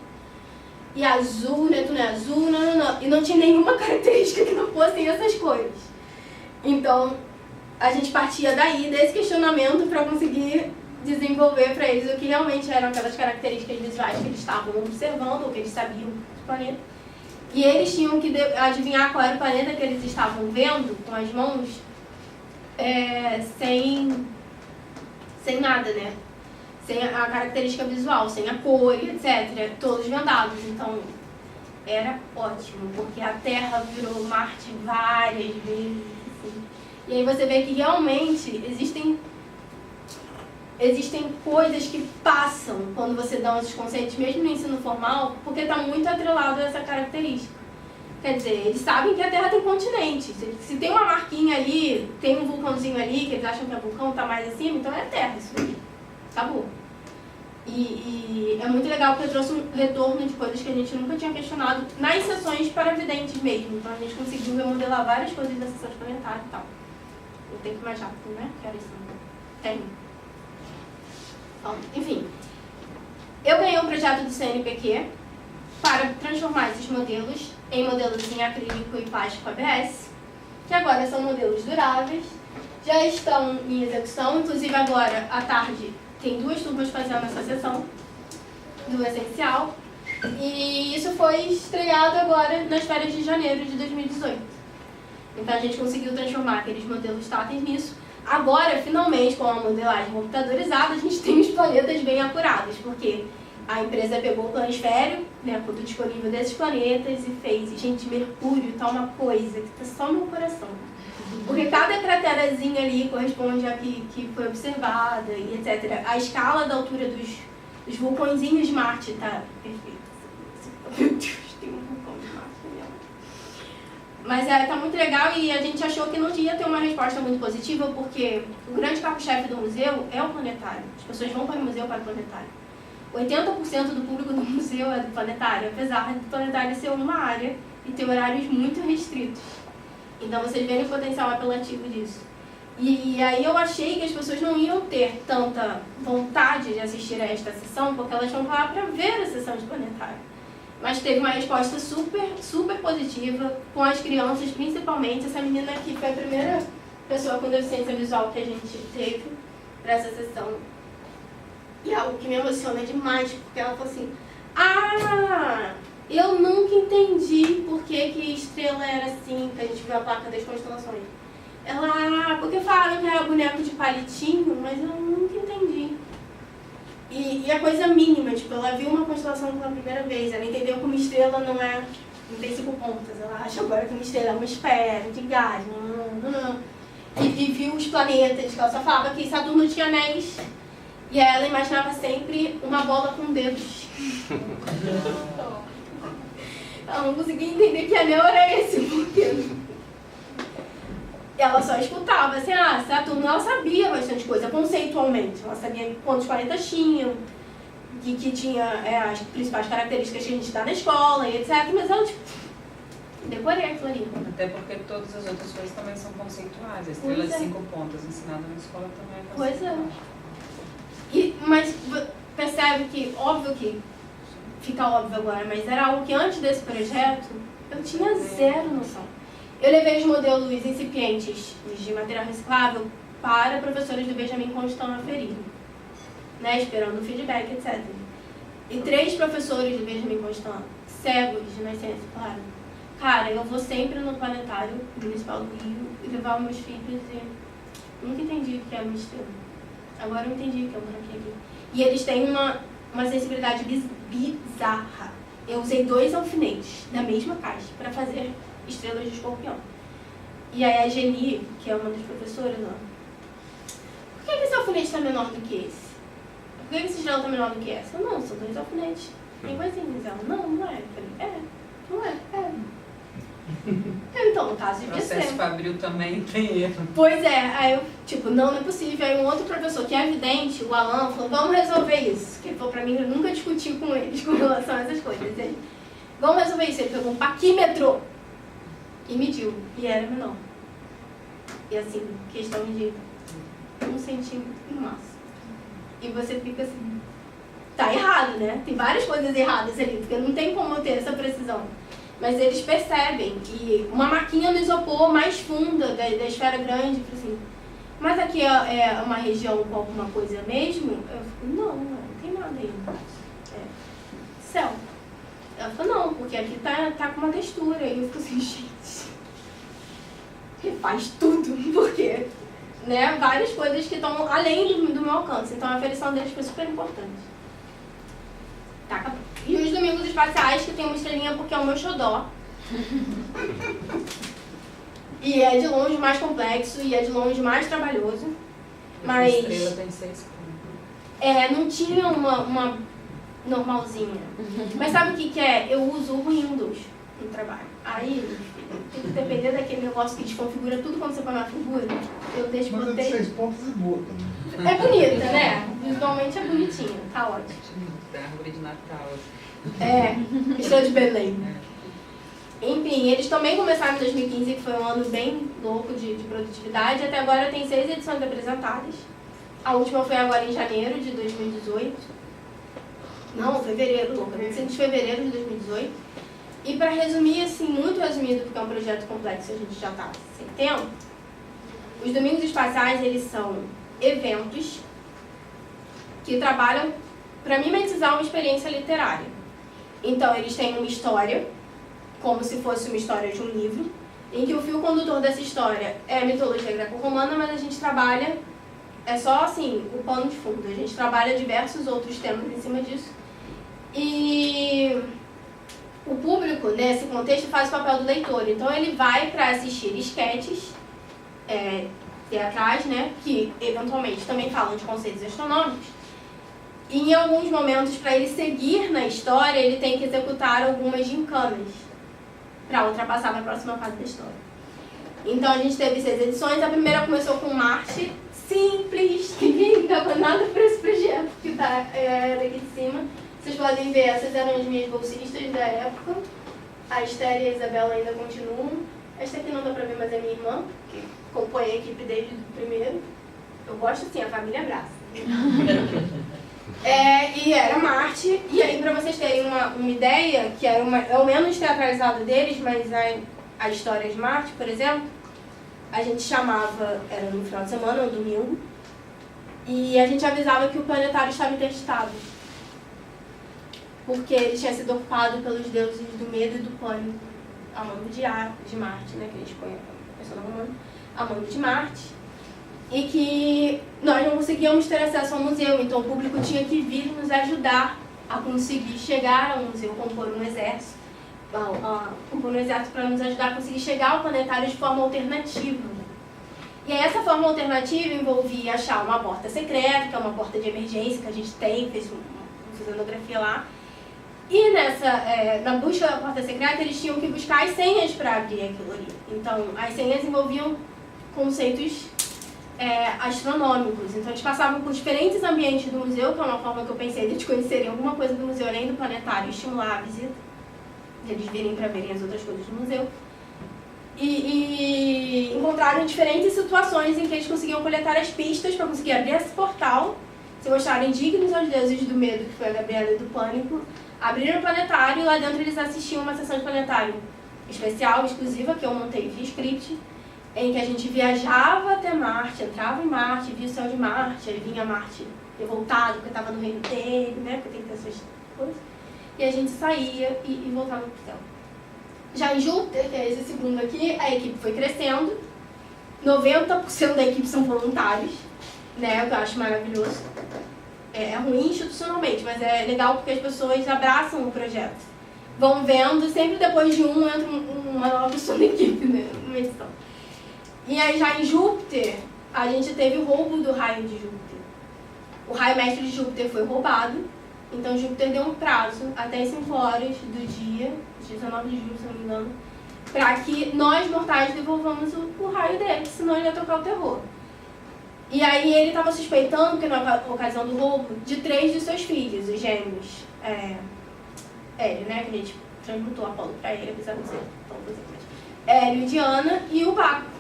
E azul, Netuno é azul, não. E não tinha nenhuma característica que não fossem essas cores. Então, a gente partia daí, desse questionamento, para conseguir desenvolver para eles o que realmente eram aquelas características visuais que eles estavam observando, ou que eles sabiam do planeta. E eles tinham que adivinhar qual era o planeta que eles estavam vendo com as mãos, sem nada, né? Sem a característica visual, sem a cor, etc. Todos vendados. Então, era ótimo, porque a Terra virou Marte várias vezes. Assim. E aí você vê que realmente existem coisas que passam quando você dá esses conceitos, mesmo no ensino formal, porque está muito atrelado a essa característica. Quer dizer, eles sabem que a Terra tem continentes. Se tem uma marquinha ali, tem um vulcãozinho ali, que eles acham que é vulcão, está mais acima, então é a Terra, isso aí. Acabou. E é muito legal porque trouxe um retorno de coisas que a gente nunca tinha questionado nas sessões para videntes mesmo. Então a gente conseguiu remodelar várias coisas das sessões planetárias e tal. Eu tenho que ir mais rápido, né? Quero isso. Tenho. Então, enfim. Eu ganhei um projeto do CNPq para transformar esses modelos em modelos em acrílico e plástico ABS, que agora são modelos duráveis, já estão em execução, inclusive agora à tarde tem 2 turmas fazendo essa sessão do Essencial, e isso foi estreado agora nas férias de janeiro de 2018. Então a gente conseguiu transformar aqueles modelos táteis nisso. Agora, finalmente, com a modelagem computadorizada, a gente tem os planetas bem apurados, porque a empresa pegou o planisfério, né, tudo disponível desses planetas e fez. E, gente, Mercúrio tá uma coisa que tá só no meu coração. Porque cada craterazinha ali corresponde a que foi observada e etc. A escala da altura dos vulcõezinhos de Marte tá perfeita. Meu Deus, tem um vulcão de Marte, né? Mas tá muito legal e a gente achou que não ia ter uma resposta muito positiva, porque o grande carro-chefe do museu é o planetário. As pessoas vão para o museu para o planetário. 80% do público do museu é do planetário, apesar do planetário ser uma área e ter horários muito restritos. Então vocês verem o potencial apelativo disso. E aí eu achei que as pessoas não iam ter tanta vontade de assistir a esta sessão, porque elas vão lá para ver a sessão de planetário. Mas teve uma resposta super positiva, com as crianças principalmente. Essa menina aqui foi a primeira pessoa com deficiência visual que a gente teve para essa sessão. E é algo que me emociona demais, porque ela falou assim, eu nunca entendi por que estrela era assim, que a gente viu a placa das constelações. Ela, porque falaram que era boneco de palitinho, mas eu nunca entendi. E a coisa mínima, tipo, ela viu uma constelação pela primeira vez, ela entendeu que uma estrela não tem 5 pontas, ela acha agora que uma estrela é uma esfera de gás, E viu os planetas, que ela só falava que Saturno tinha anéis, e aí ela imaginava sempre uma bola com dedos. Ela não conseguia entender que anel era esse, porque ela só escutava, assim, Saturno, ela sabia bastante coisa, conceitualmente. Ela sabia quantos planetas tinham, que tinha as principais características que a gente dá na escola e etc. Mas ela, tipo, decorei aquilo ali. Até porque todas as outras coisas também são conceituais. A estrela de 5 pontas ensinada na escola também é conceitual. Pois é. Mas percebe que, óbvio que fica óbvio agora, mas era algo que antes desse projeto eu tinha zero noção. Eu levei os modelos incipientes de material reciclável para professores do Benjamin Constant aferirem, né, esperando o feedback, etc. E 3 professores do Benjamin Constant, cegos de nascença, claro. Cara, eu vou sempre no planetário municipal do Rio e levar meus filhos e nunca entendi o que é uma estrela. Agora eu entendi o que é um branquinho. E eles têm uma sensibilidade bizarra. Eu usei 2 alfinetes da mesma caixa para fazer estrelas de escorpião. E aí a Geni, que é uma das professoras, por que esse alfinete está menor do que esse? Por que esse estrela está menor do que essa? Não, são 2 alfinetes. Tem coisinhas. Ela, não é. Eu falei, não é. Então, no caso, devia ser. O processo fabril também tem erro. Pois é, aí eu, não é possível. Aí um outro professor que é vidente, o Alan, falou, vamos resolver isso. Que ele falou pra mim, eu nunca discuti com eles com relação a essas coisas. Ele, vamos resolver isso. Ele pegou um paquímetro e mediu. E era menor. E assim, questão de 1 centímetro no máximo. E você fica assim, tá errado, né? Tem várias coisas erradas ali, porque não tem como ter essa precisão. Mas eles percebem que uma marquinha no isopor mais funda da esfera grande, assim, mas aqui é uma região com alguma coisa mesmo? Eu fico, não tem nada aí. Céu. Ela falou, não, porque aqui tá com uma textura. E eu fico assim, gente, refaz tudo, porque, né, várias coisas que estão além do meu alcance. Então a aferição deles foi super importante. Tá, acabou. E os domingos espaciais, que tem uma estrelinha porque é o meu xodó. E é de longe mais complexo e é de longe mais trabalhoso. Mas... A estrela tem 6 pontos. não tinha uma normalzinha. Mas sabe o que é? Eu uso o Windows no trabalho. Aí, tem que depender daquele negócio que desconfigura tudo quando você põe uma figura. Eu deixo Mas é de proteger. 6 pontos e boa também. É bonita, né? Visualmente é bonitinha, tá ótimo. Da árvore de Natal. Estrela de Belém. Enfim, eles também começaram em 2015, que foi um ano bem louco de produtividade. Até agora tem 6 edições apresentadas. A última foi agora em janeiro de 2018. Não, fevereiro, louca, 25 de fevereiro de 2018. E para resumir, assim, muito resumido, porque é um projeto complexo e a gente já está sem tempo, os Domingos Espaciais, eles são eventos que trabalham para mimetizar uma experiência literária. Então, eles têm uma história, como se fosse uma história de um livro, em que o fio condutor dessa história é a mitologia greco-romana, mas a gente trabalha, é só assim, o pano de fundo, a gente trabalha diversos outros temas em cima disso. E o público, nesse contexto, faz o papel do leitor. Então, ele vai para assistir esquetes teatrais, né, que eventualmente também falam de conceitos astronômicos. E em alguns momentos, para ele seguir na história, ele tem que executar algumas gincanas para ultrapassar a próxima fase da história. Então, a gente teve 6 edições. A primeira começou com Marte, simples, ninguém dava nada para esse projeto, que está daqui de cima. Vocês podem ver, essas eram as minhas bolsistas da época. A Esther e a Isabela ainda continuam. Esta aqui não dá para ver, mas é minha irmã, que compõe a equipe desde o primeiro. Eu gosto assim, a família abraça. E era Marte, e aí para vocês terem uma ideia, que era é o menos teatralizado deles, mas a história de Marte, por exemplo, a gente chamava, era no final de semana, no domingo, e a gente avisava que o planetário estava interditado, porque ele tinha sido ocupado pelos deuses do medo e do pânico, amando de Marte, né, que a gente põe a pessoa romana, amando de Marte. E que nós não conseguíamos ter acesso ao museu, então o público tinha que vir nos ajudar a conseguir chegar ao museu, compor um exército para nos ajudar a conseguir chegar ao planetário de forma alternativa. E aí essa forma alternativa envolvia achar uma porta secreta, que é uma porta de emergência que a gente tem, fez uma cenografia lá. E na busca da porta secreta, eles tinham que buscar as senhas para abrir aquilo ali. Então, as senhas envolviam conceitos astronômicos. Então, eles passavam por diferentes ambientes do museu, que é uma forma que eu pensei de eles conhecerem alguma coisa do museu além do planetário e estimular a visita, de eles virem para verem as outras coisas do museu. E encontraram diferentes situações em que eles conseguiam coletar as pistas para conseguir abrir esse portal, se mostrarem dignos aos deuses do medo, que foi a Gabriela, e do pânico, abriram o planetário e lá dentro eles assistiam uma sessão de planetário especial, exclusiva, que eu montei via script, em que a gente viajava até Marte, entrava em Marte, via o céu de Marte, aí vinha Marte revoltado, porque estava no reino dele, né, porque tem que ter essas coisas, e a gente saía e voltava para o céu. Já em Júpiter, que é esse segundo aqui, a equipe foi crescendo, 90% da equipe são voluntários, né, o que eu acho maravilhoso. É ruim institucionalmente, mas é legal porque as pessoas abraçam o projeto. Vão vendo, sempre depois de entra uma nova pessoa na equipe, né, numa edição. E aí já em Júpiter, a gente teve o roubo do raio de Júpiter. O raio mestre de Júpiter foi roubado, então Júpiter deu um prazo até as 5 horas do dia, 19 de julho, se não me engano, para que nós mortais devolvamos o raio dele, senão ele ia tocar o terror. E aí ele estava suspeitando, que na ocasião do roubo, de 3 dos seus filhos, os gêmeos. Hélio, né, que a gente transmutou Apolo para ele, apesar de ser Hélio, Diana e o Baco.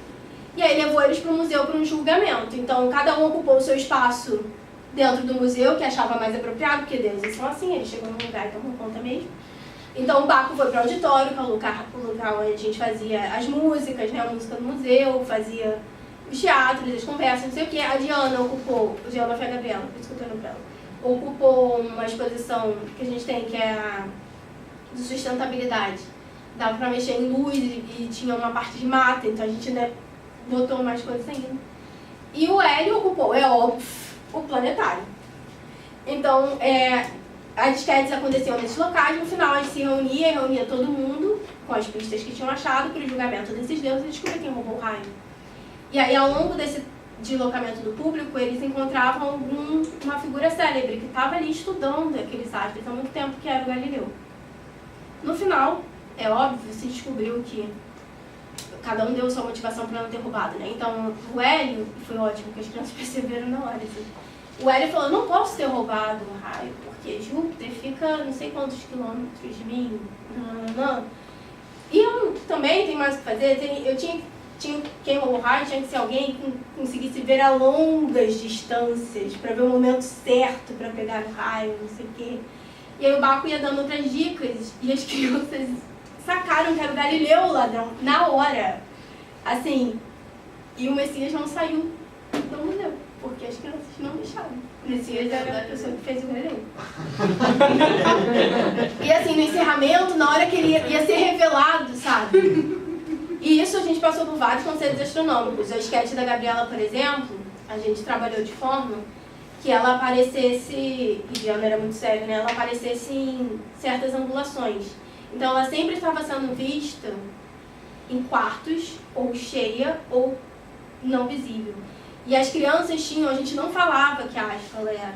E aí levou eles para o museu para um julgamento. Então, cada um ocupou o seu espaço dentro do museu, que achava mais apropriado, porque deuses são assim, eles chegam num lugar e tomam conta mesmo. Então, o Baco foi para o auditório, que é o lugar onde a gente fazia as músicas, né, a música do museu, fazia os teatros, as conversas, não sei o quê. A Diana ocupou, o Diana foi a Gabriela, por isso que eu estou olhando para ela, ocupou uma exposição que a gente tem, que é de sustentabilidade. Dava para mexer em luz e tinha uma parte de mata, então a gente ainda botou mais coisas ainda. E o Hélio ocupou, é óbvio, o planetário. Então, as disquetes aconteciam nesses locais, no final a gente se reunia todo mundo com as pistas que tinham achado para o julgamento desses deuses e descobrir quem roubou o raio. E aí, ao longo desse deslocamento do público, eles encontravam uma figura célebre que estava ali estudando aqueles astros há muito tempo, que era o Galileu. No final, é óbvio, se descobriu que cada um deu sua motivação para não ter roubado, né? Então, o Hélio, foi ótimo que as crianças perceberam na hora, assim, o Hélio falou, não posso ter roubado o raio, porque Júpiter fica não sei quantos quilômetros de mim, não. E eu também tenho mais o que fazer, eu tinha quem roubou o raio tinha que ser alguém que conseguisse ver a longas distâncias, para ver o momento certo para pegar o raio, não sei o quê. E aí o Baco ia dando outras dicas, e as crianças sacaram que era o Galileu o ladrão, na hora. Assim, e o Messias não saiu do museu, porque as crianças não deixaram. O Messias era a pessoa que fez o Galileu. E assim, no encerramento, na hora que ele ia ser revelado, sabe? E isso a gente passou por vários conceitos astronômicos. A esquete da Gabriela, por exemplo, a gente trabalhou de forma que ela aparecesse, e Diana era muito séria, né? Ela aparecesse em certas angulações. Então ela sempre estava sendo vista em quartos, ou cheia, ou não visível. E as crianças tinham, a gente não falava que astro ela era.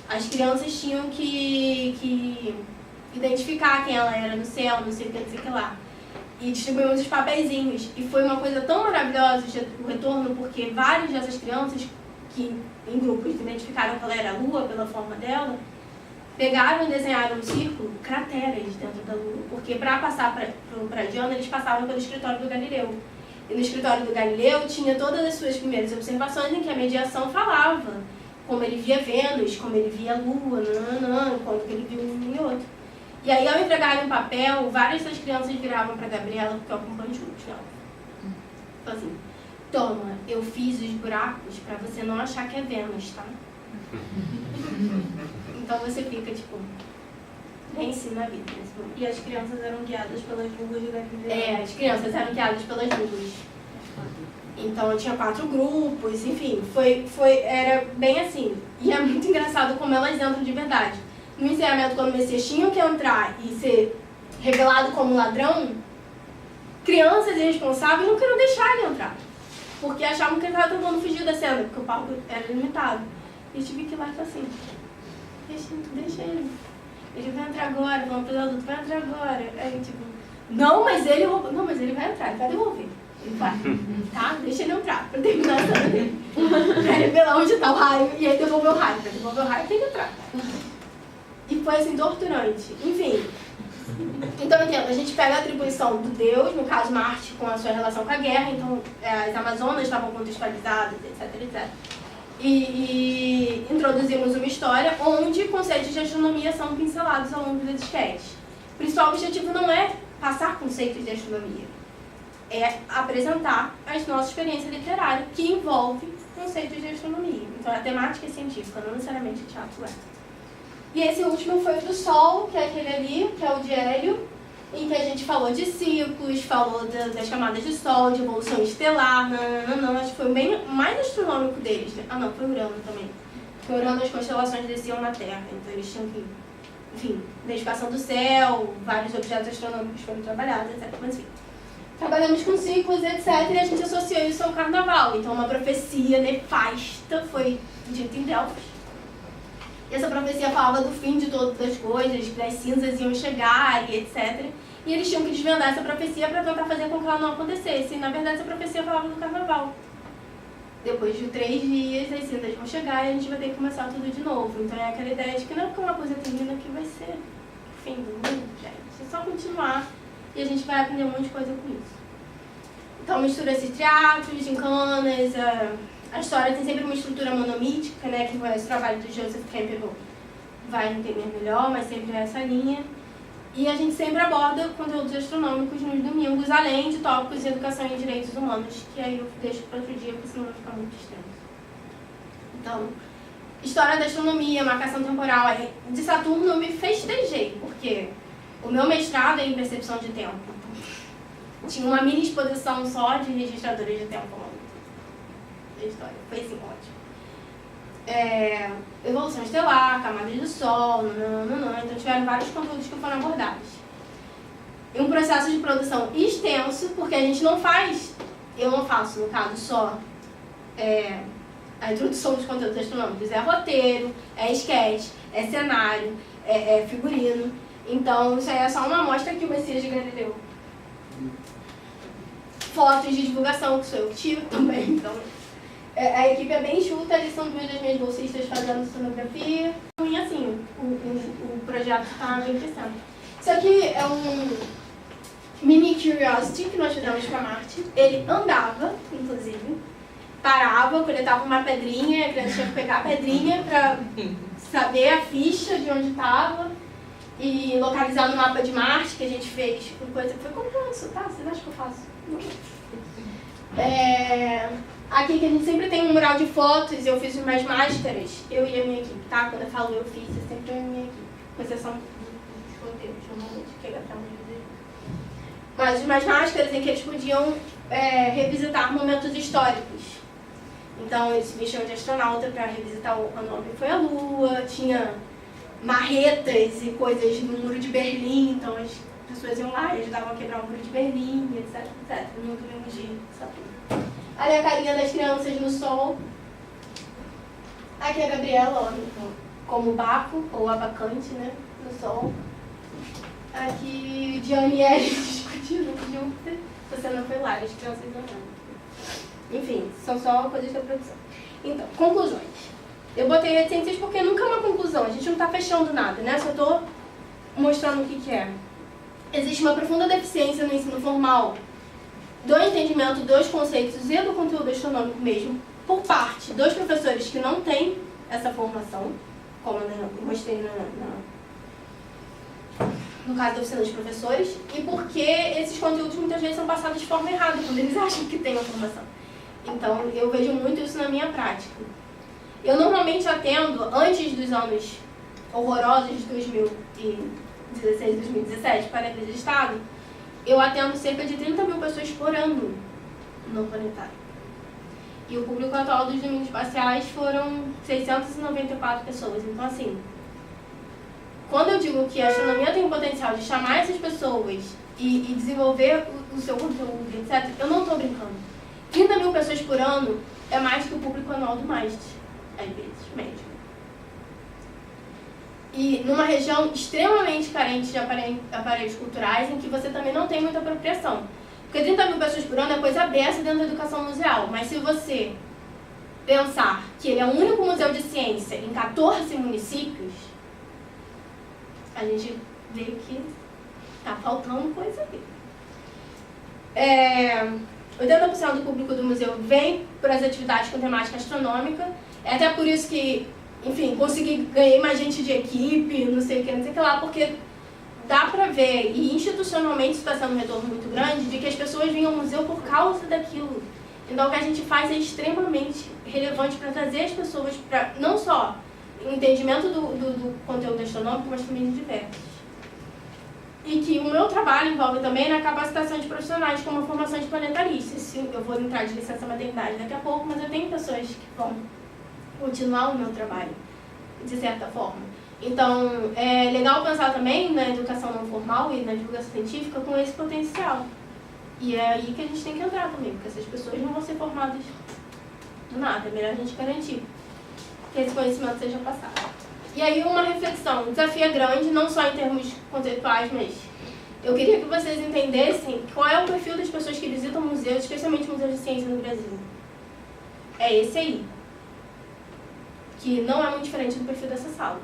As crianças tinham que identificar quem ela era no céu, não sei o que lá. E distribuímos os papeizinhos. E foi uma coisa tão maravilhosa o retorno, porque várias dessas crianças, que em grupos identificaram que ela era a Lua pela forma dela, pegaram e desenharam um círculo, crateras dentro da Lua. Porque para passar para a Diana, eles passavam pelo escritório do Galileu. E no escritório do Galileu tinha todas as suas primeiras observações em que a mediação falava como ele via Vênus, como ele via a Lua, quando ele viu um e outro. E aí, ao entregarem um papel, várias das crianças viravam para a Gabriela, porque eu acompanho juntos, ela falou assim, toma, eu fiz os buracos para você não achar que é Vênus, tá? Então você fica, tipo, vence na vida. E as crianças eram guiadas pelas luvas do Galileu? As crianças eram guiadas pelas luvas. Então tinha 4 grupos, enfim, era bem assim. E é muito engraçado como elas entram de verdade. No encerramento, quando o Messias tinha que entrar e ser revelado como ladrão, crianças irresponsáveis não queriam deixar ele entrar. Porque achavam que ele estava tentando fugir da cena, porque o palco era limitado. E eu tive que ir lá e falar assim, deixa ele. Ele vai entrar agora, vamos para o adulto, vai entrar agora. Aí tipo, não, mas ele roubou. Não, mas ele vai entrar, ele vai devolver. Ele vai, tá? Deixa ele entrar, para terminar a cena dele. Para revelar onde está o raio, e aí devolver o raio. Para devolver o raio tem que entrar. E foi assim, torturante. Enfim. Então, entendo, a gente pega a atribuição do Deus, no caso Marte, com a sua relação com a guerra, então as Amazonas estavam contextualizadas, etc, etc. E introduzimos uma história onde conceitos de astronomia são pincelados ao longo das esquetes. O principal objetivo não é passar conceitos de astronomia, é apresentar a nossa experiência literária, que envolve conceitos de astronomia. Então, a temática é científica, não necessariamente teatro é. E esse último foi o do Sol, que é aquele ali, que é o de Hélio, em que a gente falou de ciclos, falou das camadas de Sol, de evolução estelar, acho que foi o bem mais astronômico deles, né? Ah não, foi Urano também. Porque Urano as constelações desciam na Terra, então eles tinham que, enfim, identificação do céu, vários objetos astronômicos foram trabalhados, etc. Mas enfim, trabalhamos com ciclos, etc. E a gente associou isso ao Carnaval. Então uma profecia nefasta foi dita em Delfos. E essa profecia falava do fim de todas as coisas, que as cinzas iam chegar e etc. E eles tinham que desvendar essa profecia para tentar fazer com que ela não acontecesse. E na verdade essa profecia falava do Carnaval. Depois de 3 dias as cinzas vão chegar e a gente vai ter que começar tudo de novo. Então é aquela ideia de que não é porque uma coisa termina que vai ser o fim do mundo, gente. É só continuar e a gente vai aprender um monte de coisa com isso. Então mistura esses teatros, gincanas, a história tem sempre uma estrutura monomítica, né, que esse trabalho do Joseph Campbell vai entender melhor, mas sempre é essa linha. E a gente sempre aborda conteúdos astronômicos nos domingos, além de tópicos de educação e direitos humanos, que aí eu deixo para outro dia, porque senão vai ficar muito extenso. Então, história da astronomia, marcação temporal. De Saturno eu me festejei, porque O meu mestrado é em percepção de tempo. Tinha uma mini exposição só de registradores de tempo ao longo da história. Foi assim, ótimo. Evolução estelar, camadas do Sol, então tiveram vários conteúdos que foram abordados. E um processo de produção extenso, porque a gente não faz, eu não faço, no caso, só a introdução dos conteúdos astronômicos. É roteiro, é sketch, é cenário, é figurino. Então, isso aí é só uma amostra aqui, o Messias de Galileu. Fotos de divulgação, que sou eu que tiro também, então... A equipe é bem enxuta, eles são duas das minhas bolsistas fazendo sonografia. E assim, o projeto está bem crescendo. Isso aqui é um mini Curiosity que nós fizemos para Marte. Ele andava, inclusive, parava, coletava uma pedrinha, a criança tinha que pegar a pedrinha para saber a ficha de onde estava e localizar no mapa de Marte, que a gente fez com coisa que foi complexo, tá? Vocês acham que eu faço? Aqui que a gente sempre tem um mural de fotos, eu fiz umas máscaras, eu e a minha equipe, tá? Quando eu falo eu fiz, é sempre eu e a minha equipe, com exceção dos roteiros, normalmente, que é Gabriel me dizer. Mas umas máscaras em que eles podiam revisitar momentos históricos. Então eles se vestiam de astronauta para revisitar o ano que foi a Lua, tinha marretas e coisas no Muro de Berlim, então as pessoas iam lá e ajudavam a quebrar o Muro de Berlim, etc, etc. Nunca vimos de Saturno. Ali a carinha das crianças no sol. Aqui a Gabriela, ó, como Baco, ou abacante, né, no sol. Aqui Diane e Eric discutindo com Júpiter. Você não foi lá, as crianças não. Enfim, são só coisas da produção. Então, conclusões. Eu botei reticências porque nunca é uma conclusão, a gente não está fechando nada, né? Só estou mostrando o que é. Existe uma profunda deficiência no ensino formal do entendimento dos conceitos e do conteúdo astronômico mesmo, por parte dos professores que não têm essa formação, como eu mostrei no caso da oficina dos professores, e porque esses conteúdos muitas vezes são passados de forma errada, quando eles acham que têm a formação. Então, eu vejo muito isso na minha prática. Eu normalmente atendo, antes dos anos horrorosos de 2016, 2017, para a rede de Estado, eu atendo cerca de 30 mil pessoas por ano no planetário. E o público atual dos domínios espaciais foram 694 pessoas. Então, assim, quando eu digo que a astronomia tem o potencial de chamar essas pessoas e desenvolver o seu conteúdo, etc., eu não estou brincando. 30 mil pessoas por ano é mais que o público anual do MAST, às vezes, médio. E numa região extremamente carente de aparelhos culturais, em que você também não tem muita apropriação. Porque 30 mil pessoas por ano é coisa aberta dentro da educação museal. Mas se você pensar que ele é o único museu de ciência em 14 municípios, a gente vê que está faltando coisa ali. 80% do público do museu vem para as atividades com temática astronômica. É até por isso que, enfim, ganhei mais gente de equipe, não sei o que lá, porque dá pra ver, e institucionalmente isso está sendo um retorno muito grande, de que as pessoas vêm ao museu por causa daquilo. Então o que a gente faz é extremamente relevante para trazer as pessoas para, não só o entendimento do conteúdo astronômico, mas também de diversos. E que o meu trabalho envolve também na capacitação de profissionais como a formação de planetaristas. Eu vou entrar de licença maternidade daqui a pouco, mas eu tenho pessoas que vão continuar o meu trabalho, de certa forma. Então, é legal pensar também na educação não formal e na divulgação científica com esse potencial. E é aí que a gente tem que entrar também, porque essas pessoas não vão ser formadas do nada. É melhor a gente garantir que esse conhecimento seja passado. E aí uma reflexão, o desafio é grande, não só em termos conceituais, mas eu queria que vocês entendessem qual é o perfil das pessoas que visitam museus, especialmente museus de ciência no Brasil. É esse aí. Que não é muito diferente do perfil dessa sala.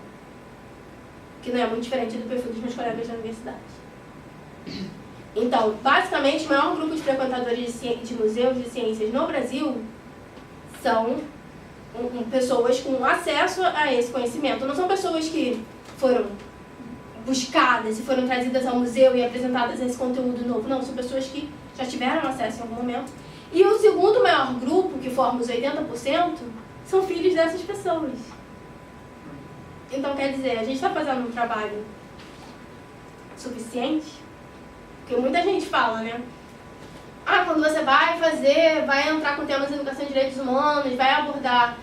Que não é muito diferente do perfil dos meus colegas da universidade. Então, basicamente, o maior grupo de frequentadores de museus de ciências no Brasil são pessoas com acesso a esse conhecimento. Não são pessoas que foram buscadas e foram trazidas ao museu e apresentadas esse conteúdo novo. Não, são pessoas que já tiveram acesso em algum momento. E o segundo maior grupo, que forma os 80%, são filhos dessas pessoas. Então, quer dizer, a gente está fazendo um trabalho suficiente? Porque muita gente fala, né? Ah, quando você vai entrar com temas de educação e direitos humanos, vai abordar,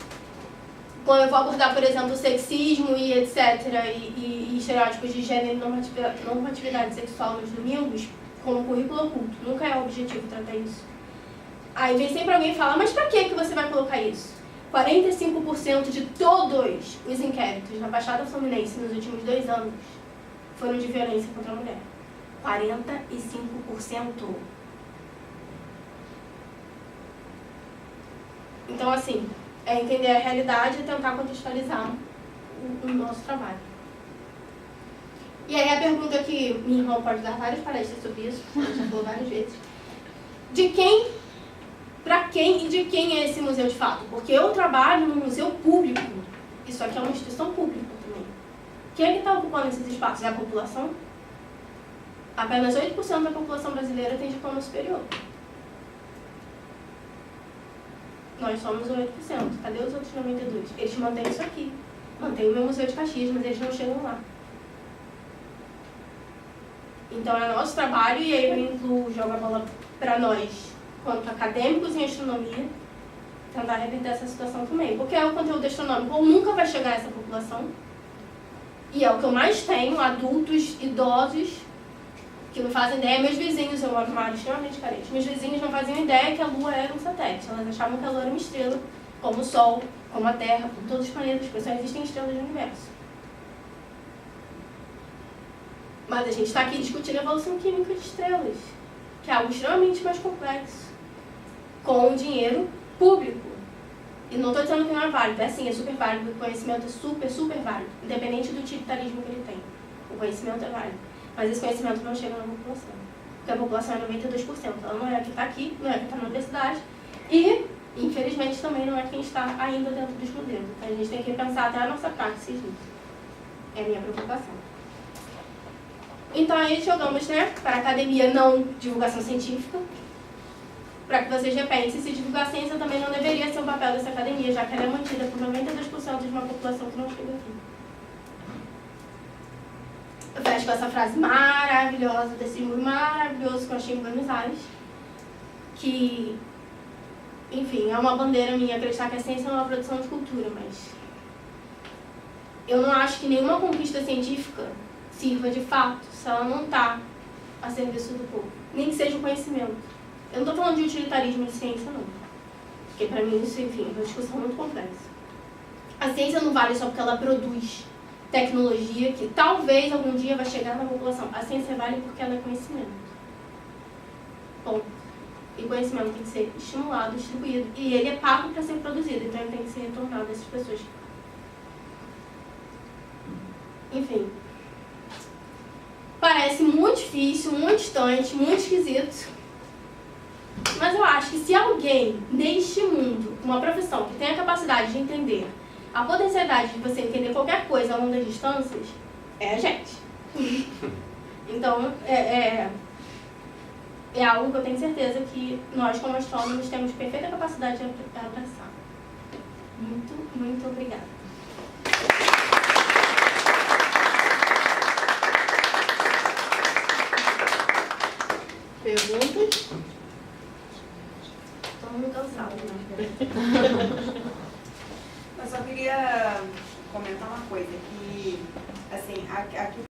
quando eu vou abordar, por exemplo, o sexismo e etc, e estereótipos de gênero e normatividade sexual nos domingos, como currículo oculto. Nunca é o objetivo tratar isso. Aí vem sempre alguém e fala, mas pra que você vai colocar isso? 45% de todos os inquéritos na Baixada Fluminense nos últimos 2 anos foram de violência contra a mulher. 45%. Então, assim, é entender a realidade e tentar contextualizar o nosso trabalho. E aí a pergunta que minha irmã pode dar várias palestras sobre isso, ela já falou várias vezes, de quem, pra quem e de quem é esse museu de fato? Porque eu trabalho num museu público, isso aqui é uma instituição pública também. Quem é que está ocupando esses espaços? É a população? Apenas 8% da população brasileira tem diploma superior. Nós somos 8%. Cadê os outros 92%? Eles mantêm isso aqui. Mantém o meu Museu de Caxias, mas eles não chegam lá. Então é nosso trabalho, e aí eu incluo, jogo a bola para nós, quanto acadêmicos em astronomia, tentar reverter essa situação também. Porque o conteúdo astronômico nunca vai chegar a essa população. E é o que eu mais tenho, adultos, idosos, que não fazem ideia. Meus vizinhos, eu moro numa área extremamente carente, meus vizinhos não faziam ideia que a Lua era um satélite. Elas achavam que a Lua era uma estrela, como o Sol, como a Terra, como todos os planetas, porque só existem estrelas no universo. Mas a gente está aqui discutindo a evolução química de estrelas, que é algo extremamente mais complexo, com dinheiro público. E não estou dizendo que não é válido, é sim, é super válido, o conhecimento é super, super válido, independente do utilitarismo que ele tem. O conhecimento é válido. Mas esse conhecimento não chega na população. Porque a população é 92%. Ela não é a que está aqui, não é a que está na universidade. E, infelizmente, também não é quem está ainda dentro dos modelos. Então, a gente tem que pensar até a nossa praxis nisso. É a minha preocupação. Então, aí jogamos, né, para a academia não divulgação científica, para que vocês repensem se divulgar ciência também não deveria ser o papel dessa academia, já que ela é mantida por 92% de uma população que não chega aqui. Eu fecho com essa frase maravilhosa desse livro maravilhoso que eu achei em Buenos Aires, que, enfim, é uma bandeira minha acreditar que a ciência é uma produção de cultura, mas eu não acho que nenhuma conquista científica sirva de fato se ela não está a serviço do povo, nem que seja o conhecimento. Eu não estou falando de utilitarismo de ciência, não, porque para mim isso, enfim, é uma discussão muito complexa. A ciência não vale só porque ela produz tecnologia que talvez algum dia vai chegar na população. A ciência vale porque ela é conhecimento. Bom, e conhecimento tem que ser estimulado, distribuído, e ele é pago para ser produzido, então ele tem que ser retornado a essas pessoas. Enfim, parece muito difícil, muito distante, muito esquisito, mas eu acho que se alguém neste mundo, uma profissão que tem a capacidade de entender a potencialidade de você entender qualquer coisa a longas distâncias, é a gente. Então, é algo que eu tenho certeza que nós, como astrônomos, temos perfeita capacidade de abraçar. Muito, muito obrigada. Perguntas? Todo mundo cansado, né? Eu só queria comentar uma coisa, que, assim, aqui